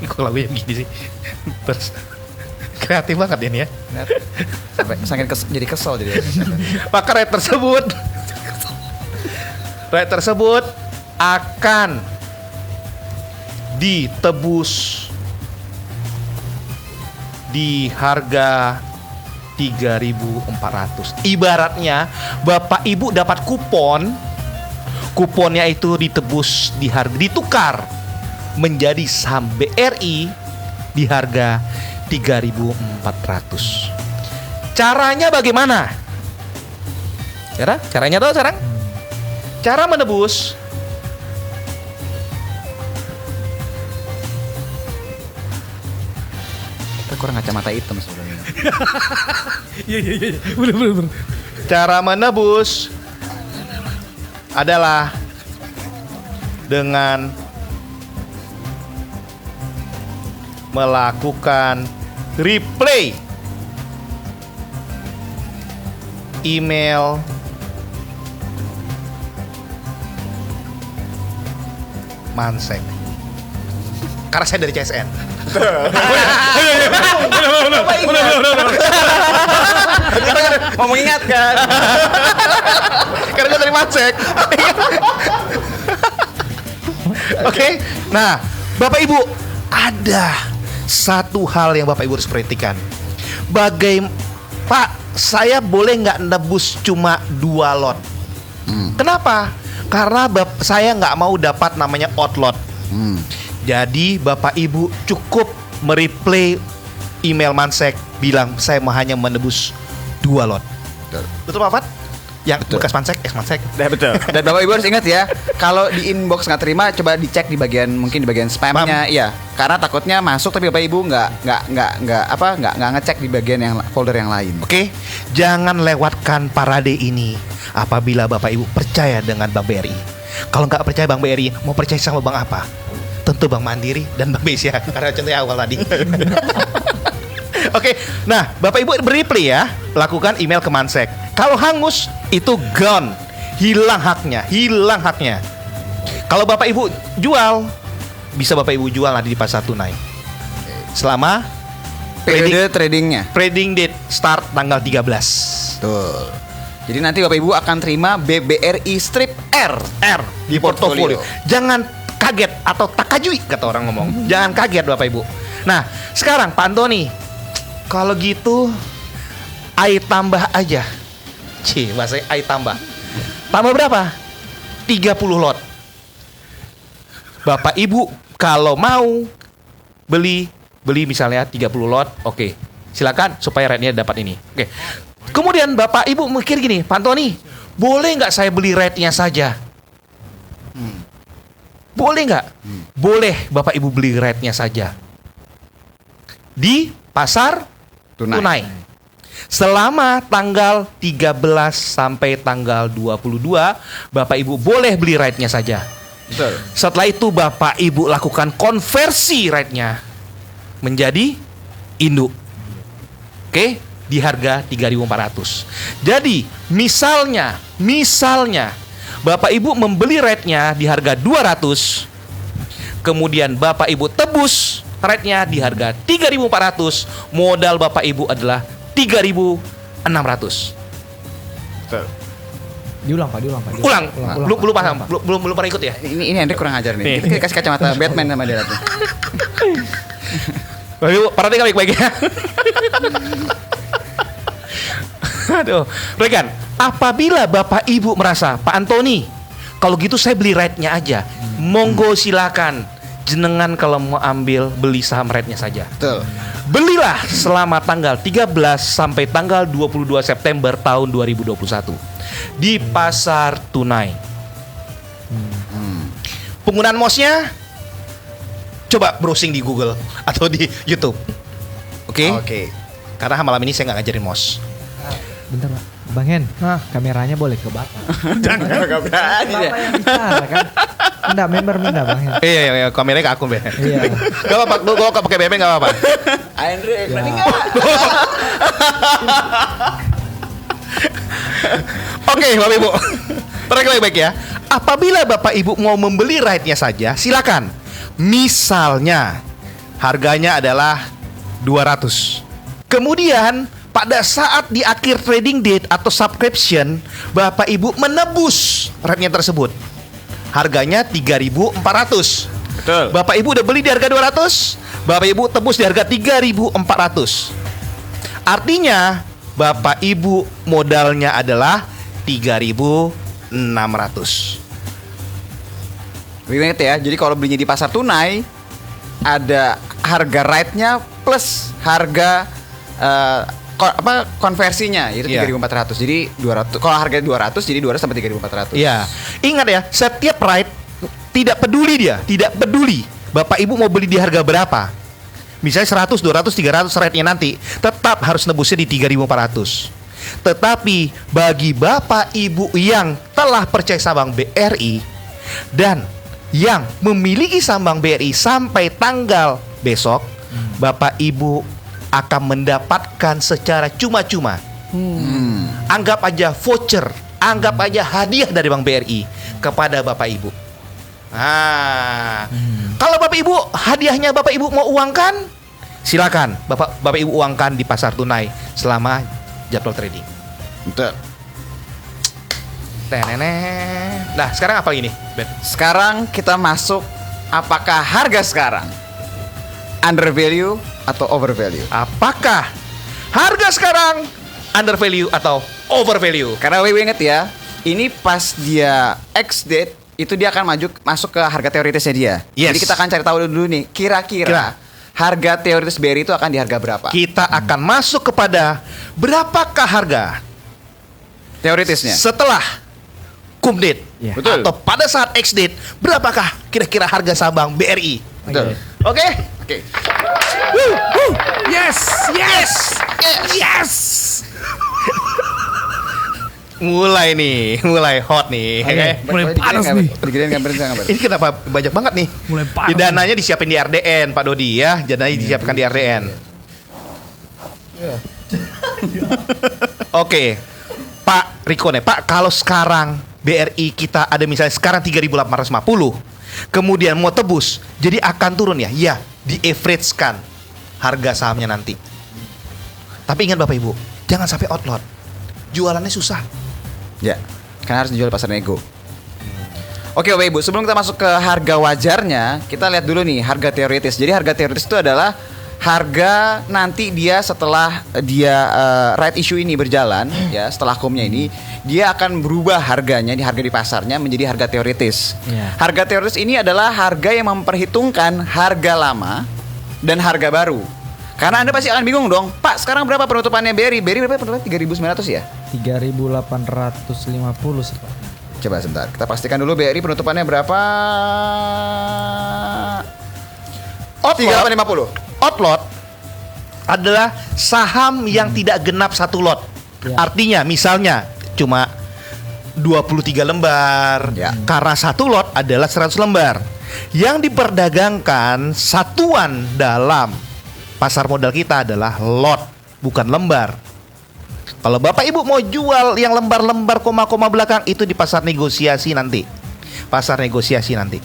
kok lagunya gini sih. Terus kreatif banget ini ya. Sampai jadi kesel jadi. Maka right Rate tersebut akan ditebus di harga 3.400. Ibaratnya Bapak Ibu dapat kuponnya itu ditebus di harga, ditukar menjadi saham BRI di harga 3.400. Caranya bagaimana? Caranya tahu sekarang? Cara menebus Kita kurang kacamata hitam sebenarnya. Iya. Bener. Cara menebus adalah dengan melakukan replay email Mansek. Karena saya dari CSN. Mau mengingatkan. Karena gue dari Mansek. Oke. Nah, Bapak Ibu, ada satu hal yang Bapak Ibu harus perhatikan. Pak, saya boleh nggak nebus cuma 2 lot? Kenapa? Karena saya nggak mau dapat namanya outlot. Jadi Bapak Ibu cukup mereplay email Mansek bilang saya hanya menebus 2 lot. Betul Pak Fat? Yang Betul. bekas Mansek, ex Mansek. Betul. Dan Bapak Ibu harus ingat ya, kalau di inbox nggak terima, coba dicek di bagian mungkin di bagian spamnya, iya. Karena takutnya masuk tapi Bapak Ibu nggak ngecek di bagian yang folder yang lain. Oke, jangan lewatkan parade ini apabila Bapak Ibu percaya dengan Bank BRI. Kalau nggak percaya Bank BRI, mau percaya sama bank apa? Tentu Bank Mandiri dan Bank BCA karena contohnya awal tadi. Oke, nah Bapak Ibu beri ya, lakukan email ke Mansek. Kalau hangus itu gone, hilang haknya. Kalau Bapak Ibu jual, bisa Bapak Ibu jual nanti di pasar tunai. Selama Periode tradingnya. trading date start tanggal 13. Betul. Jadi nanti Bapak Ibu akan terima BBRI strip R di portofolio. Jangan kaget atau takajui kata orang ngomong. Jangan kaget Bapak Ibu. Nah, sekarang Pak Antoni, kalau gitu ai tambah aja. Bahasanya ai tambah. Tambah berapa? 30 lot. Bapak Ibu kalau mau beli misalnya 30 lot, oke. Silakan supaya rate-nya dapat ini. Oke. Kemudian Bapak Ibu mikir gini, Pak Antoni, boleh nggak saya beli rate-nya saja? Boleh nggak? Boleh Bapak Ibu beli rate-nya saja di pasar tunai. Selama tanggal 13 sampai tanggal 22 Bapak Ibu boleh beli rate-nya saja. Betul. Setelah itu Bapak Ibu lakukan konversi rate-nya menjadi induk. Oke, di harga 3.400. Jadi, misalnya Bapak Ibu membeli rate-nya di harga 200, kemudian Bapak Ibu tebus rate-nya di harga 3.400, modal Bapak Ibu adalah 3.600. Betul. Diulang Pak. Ulang. Belum paham. Belum pernah ikut ya? Ini Hendrik kurang ajar nih. Kita kasih kacamata Batman sama dia tuh. Bapak Ibu, perhatikan baik-baik ya. Aduh, rekan, apabila Bapak Ibu merasa, Pak Antoni, kalau gitu saya beli rate-nya aja. Monggo silakan. Jenengan kalau mau beli saham rate-nya saja. Betul. Belilah selama tanggal 13 sampai tanggal 22 September tahun 2021 di pasar tunai. Penggunaan MOS-nya coba browsing di Google atau di YouTube. Oke? Karena malam ini saya nggak ngajarin MOS. Bentar Pak. Bang Hen, kameranya boleh ke Bapak. Jangan enggak berani ya. Bapak yang bicara kan. Enggak, member minta Bang Hen. Iya, kameranya ke aku, Be. Iya. Gak apa-apa, gue pakai BB gak apa-apa. Hendrik, berani Ya. enggak? Oke, Bapak Ibu. Perhatikan baik-baik ya. Apabila Bapak Ibu mau membeli rate-nya saja, silakan. Misalnya harganya adalah 200. Kemudian pada saat di akhir trading date atau subscription, Bapak Ibu menebus rate-nya tersebut. Harganya 3.400. Betul. Bapak Ibu udah beli di harga 200, Bapak Ibu tebus di harga 3.400. Artinya Bapak Ibu modalnya adalah 3.600. Ingat ya, jadi kalau belinya di pasar tunai ada harga rate-nya plus harga konversinya itu Iya. 3.400. Jadi 200. Kalau harga 200 jadi 200 sampai 3.400. Ya, ingat ya, setiap rate tidak peduli Bapak Ibu mau beli di harga berapa. Misalnya 100, 200, 300 rate-nya nanti tetap harus nebusnya di 3.400. Tetapi bagi Bapak Ibu yang telah percaya sama Bank BRI dan yang memiliki saham Bank BRI sampai tanggal besok, Bapak Ibu akan mendapatkan secara cuma-cuma. Anggap aja voucher, anggap aja hadiah dari Bank BRI kepada Bapak Ibu. Kalau Bapak Ibu hadiahnya Bapak Ibu mau uangkan, silakan Bapak Ibu uangkan di pasar tunai selama jadwal trading. Betul. Nah, sekarang apa ini, Ben? Sekarang kita masuk, apakah harga sekarang under value atau over value? Apakah harga sekarang under value atau over value? Karena WW inget ya, ini pas dia X date itu dia akan masuk ke harga teoritisnya dia. Yes. Jadi kita akan cari tahu dulu nih, kira-kira harga teoritis BRI itu akan di harga berapa? Kita akan masuk kepada berapakah harga Teoritisnya. setelah cum date. Iya. Betul. Atau pada saat X date, berapakah kira-kira harga saham Bank BRI? Betul. Oke? Oke. Yes, yes, yes. Mulai hot nih. Oke. Mulai panas nih. Digedein gambarnya gambar. Ini kenapa banyak banget nih? Mulai panas. Dananya disiapin di RDN, Pak Dodi ya. Dananya disiapkan di RDN. Oke. Pak Riko nih, Pak, kalau sekarang BRI kita ada misalnya sekarang 3.850, kemudian mau tebus, jadi akan turun ya? Ya, di-average-kan harga sahamnya nanti. Tapi ingat Bapak Ibu, jangan sampai outlot. Jualannya susah. Ya, karena harus dijual di pasar nego. Oke Bapak Ibu, sebelum kita masuk ke harga wajarnya, kita lihat dulu nih harga teoritis. Jadi harga teoritis itu adalah harga nanti dia setelah dia right issue ini berjalan, ya setelah kumnya ini, dia akan berubah harganya di harga di pasarnya menjadi harga teoritis. Yeah. Harga teoritis ini adalah harga yang memperhitungkan harga lama dan harga baru. Karena Anda pasti akan bingung dong, Pak sekarang berapa penutupannya BRI? BRI berapa penutupan? 3.900 ya? 3.850 seperti. Coba sebentar, kita pastikan dulu BRI penutupannya berapa? 3.850. Outlot adalah saham yang tidak genap satu lot. Ya. Artinya misalnya cuma 23 lembar, Ya. karena satu lot adalah 100 lembar. Yang diperdagangkan satuan dalam pasar modal kita adalah lot, bukan lembar. Kalau Bapak Ibu mau jual yang lembar-lembar koma-koma belakang, itu di pasar negosiasi nanti. Pasar negosiasi nanti.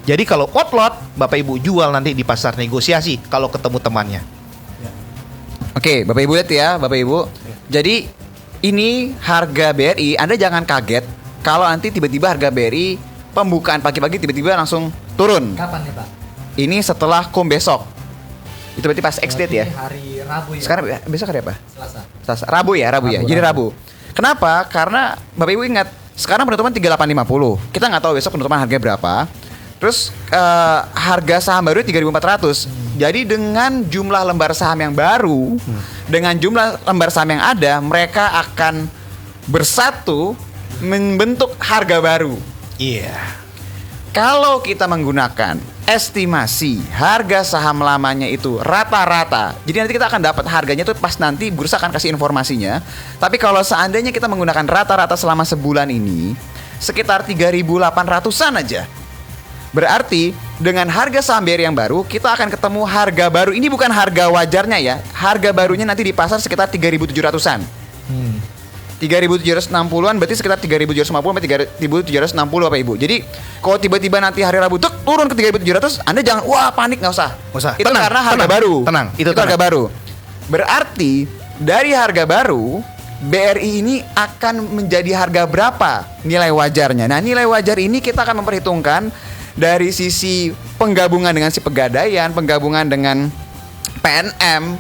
Jadi kalau outlot, Bapak Ibu jual nanti di pasar negosiasi kalau ketemu temannya. Oke, Bapak Ibu lihat ya, Bapak Ibu. Jadi ini harga BRI, Anda jangan kaget kalau nanti tiba-tiba harga BRI pembukaan pagi-pagi tiba-tiba langsung turun. Kapan nih Pak? Ini setelah kum besok. Itu berarti pas X date ya. Hari Rabu ya. Sekarang besok hari apa? Selasa. Rabu ya. Jadi Rabu. Kenapa? Karena Bapak Ibu ingat, sekarang penutupan 3850. Kita nggak tahu besok penutupan harga berapa. Terus harga saham baru 3.400. Jadi dengan jumlah lembar saham yang baru, dengan jumlah lembar saham yang ada, mereka akan bersatu membentuk harga baru. Iya. Kalau kita menggunakan estimasi harga saham lamanya itu rata-rata, jadi nanti kita akan dapat harganya itu pas nanti bursa akan kasih informasinya. Tapi kalau seandainya kita menggunakan rata-rata selama sebulan ini, sekitar 3.800-an aja. Berarti dengan harga saham BRI yang baru, kita akan ketemu harga baru. Ini bukan harga wajarnya ya. Harga barunya nanti di pasar sekitar 3.700-an. 3.760-an berarti sekitar 3.750 sampai 3.760 Bapak Ibu. Jadi kalau tiba-tiba nanti hari Rabu turun ke 3.700, Anda jangan panik, nggak usah. Nggak usah. Itu Tenang, karena harga tenang, baru. tenang. Itu harga tenang. baru. Berarti dari harga baru BRI ini akan menjadi harga berapa nilai wajarnya. Nah, nilai wajar ini kita akan memperhitungkan dari sisi penggabungan dengan si Pegadaian, penggabungan dengan PNM,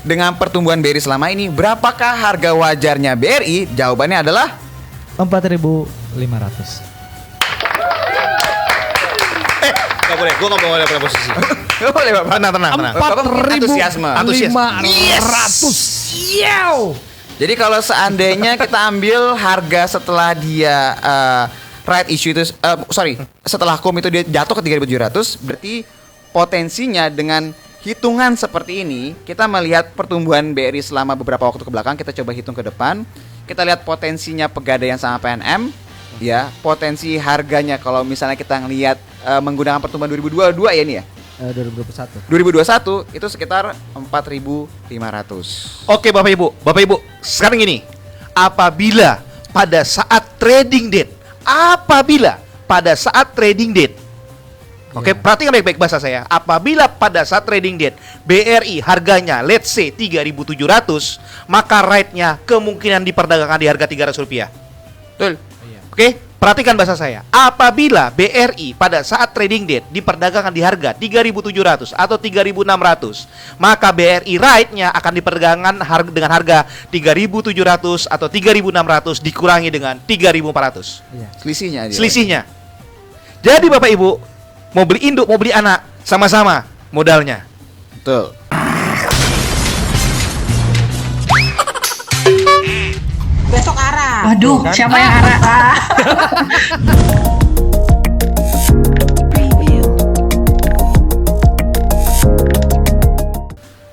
dengan pertumbuhan BRI selama ini. Berapakah harga wajarnya BRI? Jawabannya adalah 4.500. Gak boleh, gue gak boleh punya posisi. Gak boleh Bapak. Tenang. Bapak antusiasme. 4.500. Yow. Jadi kalau seandainya kita ambil harga setelah dia right issue itu setelah KUM itu dia jatuh ke 3.700, berarti potensinya dengan hitungan seperti ini kita melihat pertumbuhan BRI selama beberapa waktu ke belakang, kita coba hitung ke depan, kita lihat potensinya Pegadaian sama PNM, ya, potensi harganya kalau misalnya kita ngelihat menggunakan pertumbuhan 2022 ya ini ya. 2021 itu sekitar 4.500. Oke Bapak Ibu, sekarang gini, apabila pada saat trading date, oke, perhatikan baik-baik bahasa saya. Apabila pada saat trading date BRI harganya let's say 3.700, maka right-nya kemungkinan diperdagangkan di harga Rp300. Betul. Oke, perhatikan bahasa saya. Apabila BRI pada saat trading date diperdagangkan di harga 3.700 atau 3.600, maka BRI right-nya akan diperdagangkan dengan harga 3.700 atau 3.600 dikurangi dengan 3.400. Selisihnya aja. Selisihnya. Jadi Bapak Ibu, mau beli induk, mau beli anak, sama-sama modalnya. Betul. Besok arah. Waduh, siapa yang arah?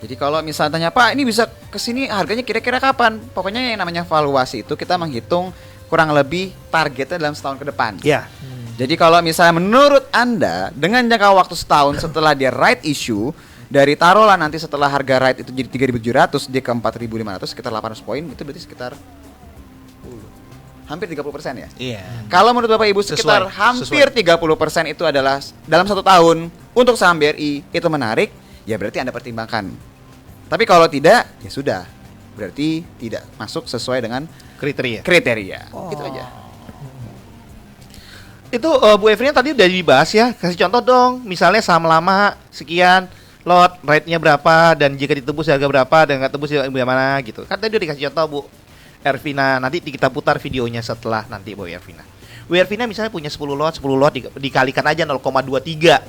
Jadi kalau misalnya tanya, Pak, ini bisa kesini harganya kira-kira kapan? Pokoknya yang namanya valuasi itu kita menghitung kurang lebih targetnya dalam setahun ke depan. Ya. Jadi kalau misalnya menurut Anda dengan jangka waktu setahun setelah dia right issue, dari taruhlah nanti setelah harga right itu jadi 3.700 dia ke 4.500 sekitar 800 poin, itu berarti sekitar hampir 30% ya. Iya. Kalau menurut Bapak Ibu sekitar hampir 30% itu adalah dalam satu tahun untuk saham BRI itu menarik, ya berarti Anda pertimbangkan. Tapi kalau tidak, ya sudah, berarti tidak masuk sesuai dengan Kriteria. Itu aja. Itu Bu Evrina tadi udah dibahas ya. Kasih contoh dong. Misalnya saham lama sekian, lot rate-nya berapa, dan jika ditebus harga berapa, dan nggak tebus bagaimana gitu. Kan tadi udah dikasih contoh Bu Ervina. Nanti kita putar videonya setelah nanti Bu Ervina. Bu Ervina misalnya punya 10 lot dikalikan aja 0,23. Iya.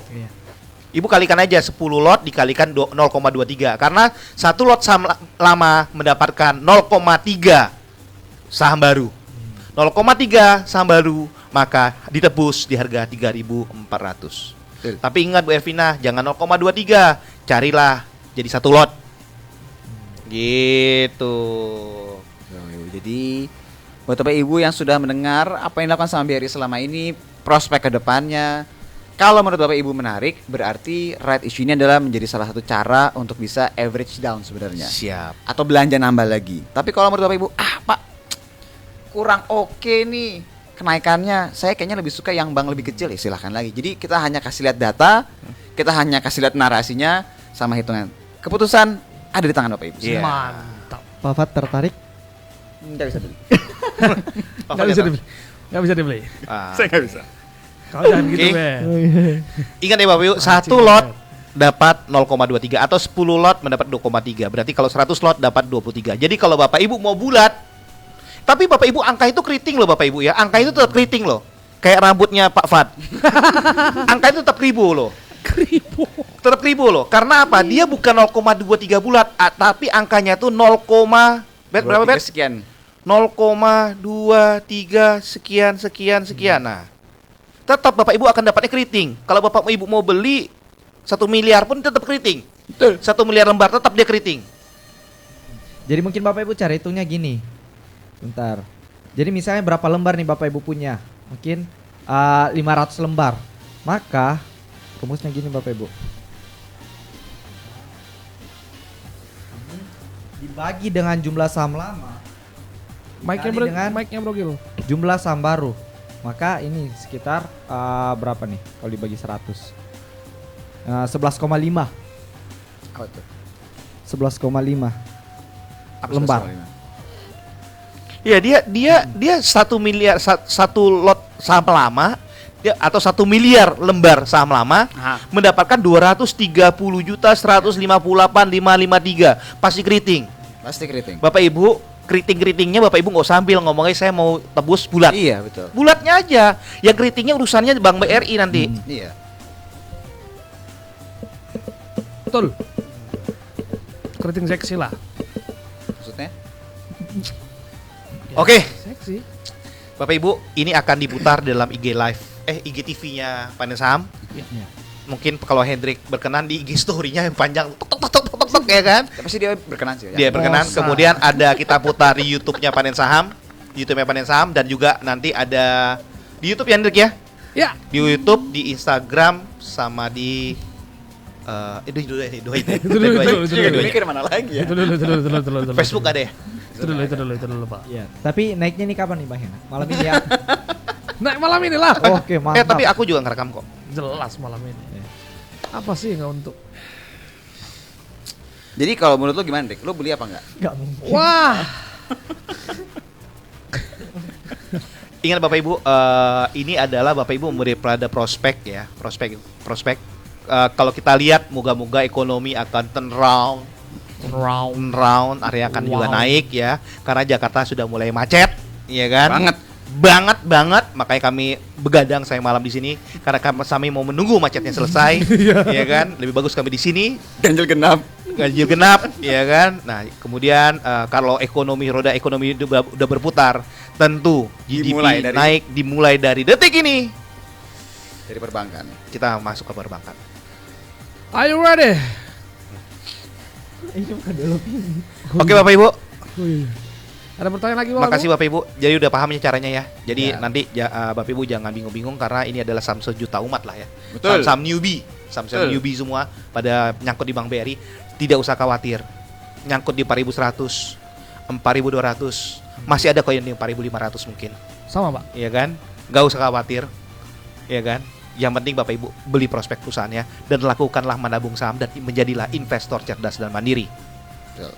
Ibu kalikan aja 10 lot dikalikan 0,23. Karena satu lot saham lama mendapatkan 0,3 saham baru. 0,3 saham baru, maka ditebus di harga 3.400. Tapi ingat Bu Ervina, jangan 0,23, carilah jadi satu lot. Gitu. Jadi buat Bapak Ibu yang sudah mendengar apa yang dilakukan sama BRI selama ini, prospek ke depannya, kalau menurut Bapak Ibu menarik, berarti right issue ini adalah menjadi salah satu cara untuk bisa average down sebenarnya. Siap. Atau belanja nambah lagi. Tapi kalau menurut Bapak Ibu, Pak, kurang oke nih kenaikannya, saya kayaknya lebih suka yang bank lebih kecil, ya silahkan lagi. Jadi kita hanya kasih lihat data, kita hanya kasih lihat narasinya sama hitungan. Keputusan ada di tangan Bapak Ibu. Iya. Mantap. Pak Fat tertarik? Nggak bisa beli. Nggak bisa dibeli. Ah. Saya nggak bisa. Kau jangan gitu, Oke. Be. Ingat ya Bapak Ibu, satu lot dapat 0,23 atau 10 lot mendapat 2,3. Berarti kalau 100 lot dapat 23. Jadi kalau Bapak Ibu mau bulat, tapi Bapak Ibu angka itu keriting loh Bapak Ibu ya. Angka itu tetap keriting loh. Kayak rambutnya Pak Fat. Angka itu tetap ribu loh. Tetap ribu loh. Karena apa? Dia bukan 0,23 bulat, tapi angkanya tuh 0, berapa bet? Sekian. 0,23 sekian. Nah, tetap Bapak Ibu akan dapatnya keriting. Kalau Bapak Ibu mau beli 1 miliar pun tetap keriting. Betul. 1 miliar lembar tetap dia keriting. Jadi mungkin Bapak Ibu cara hitungnya gini. Bentar. Jadi misalnya berapa lembar nih Bapak Ibu punya? Mungkin 500 lembar. Maka rumusnya gini Bapak Ibu. Dibagi dengan jumlah saham lama. Dikali dengan Mic-nya Brogil. jumlah saham baru. Maka ini sekitar berapa nih kalau dibagi 100? 11,5. Apa tuh? 11,5. lembar. Iya, dia 1 miliar satu lot saham lama dia atau 1 miliar lembar saham lama mendapatkan 230.158.553 pasti keriting. Pasti keriting. Bapak Ibu, keriting-keritingnya Bapak Ibu nggak usah ambil ngomongnya saya mau tebus bulat. Iya, betul. Bulatnya aja. Yang keritingnya urusannya Bank BRI nanti. Iya. Betul. Keriting seksi lah. Maksudnya? Oke, Seksi. Bapak Ibu, ini akan diputar dalam IG Live, IGTV-nya Panen Saham. Mungkin kalau Hendrik berkenan di IG story-nya yang panjang, tok, ya kan? Tapi sih dia berkenan sih. Dia berkenan. Kemudian ada kita putar di YouTube-nya Panen Saham, dan juga nanti ada di YouTube ya Hendrik ya? Ya. Di YouTube, di Instagram, sama di itu dua. Mikir mana lagi ya? Itu dulu. Facebook ada ya? Itu dulu, Pak. Iya. Tapi naiknya nih kapan nih Bang Hena? Malam ini ya. Naik malam ini lah. Oke, mantap. Tapi aku juga ngerekam kok. Jelas malam ini. Apa sih nggak untuk? Jadi kalau menurut lu gimana, Dik? Lu beli apa enggak? Enggak mungkin. Wah. Ingat Bapak Ibu, ini adalah Bapak Ibu memberi pada prospek ya, prospek. Kalau kita lihat, moga-moga ekonomi akan turn round, area akan juga naik ya, karena Jakarta sudah mulai macet, ya kan? Banget. Makanya kami begadang saya malam di sini karena kami mau menunggu macetnya selesai, ya kan? Lebih bagus kami di sini. Ganjil genap, ya kan? Nah, kemudian kalau roda ekonomi udah berputar, tentu GDP dimulai dari detik ini. dari perbankan. Kita masuk ke perbankan. Are you ready? Ini bukan dulu. Oke Bapak Ibu, Ada pertanyaan lagi, Pak? makasih Bapak Ibu. Jadi udah pahamnya caranya ya. Jadi nanti Bapak Ibu jangan bingung-bingung karena ini adalah saham sejuta umat lah ya. Betul. Saham newbie semua pada nyangkut di Bank BRI. Tidak usah khawatir. Nyangkut di 4.100, 4.200. Masih ada koin di 4.500 mungkin. Sama, Pak. Iya kan? Gak usah khawatir. Iya kan? Yang penting Bapak Ibu beli prospek perusahaannya dan lakukanlah menabung saham dan menjadilah investor cerdas dan mandiri. Betul.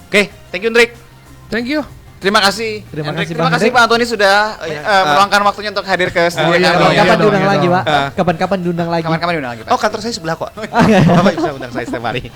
Oke, thank you Hendrik. Thank you. Terima kasih. Terima Hendrik. kasih, Terima Bang kasih Hendrik. Pak Antoni sudah meluangkan waktunya untuk hadir ke studio kami. Kapan dong, diundang iya lagi, dong. Pak? Kapan-kapan diundang lagi? Kapan-kapan diundang lagi, Pak. Oh, kantor saya sebelah kok. Bapak bisa undang saya setiap hari.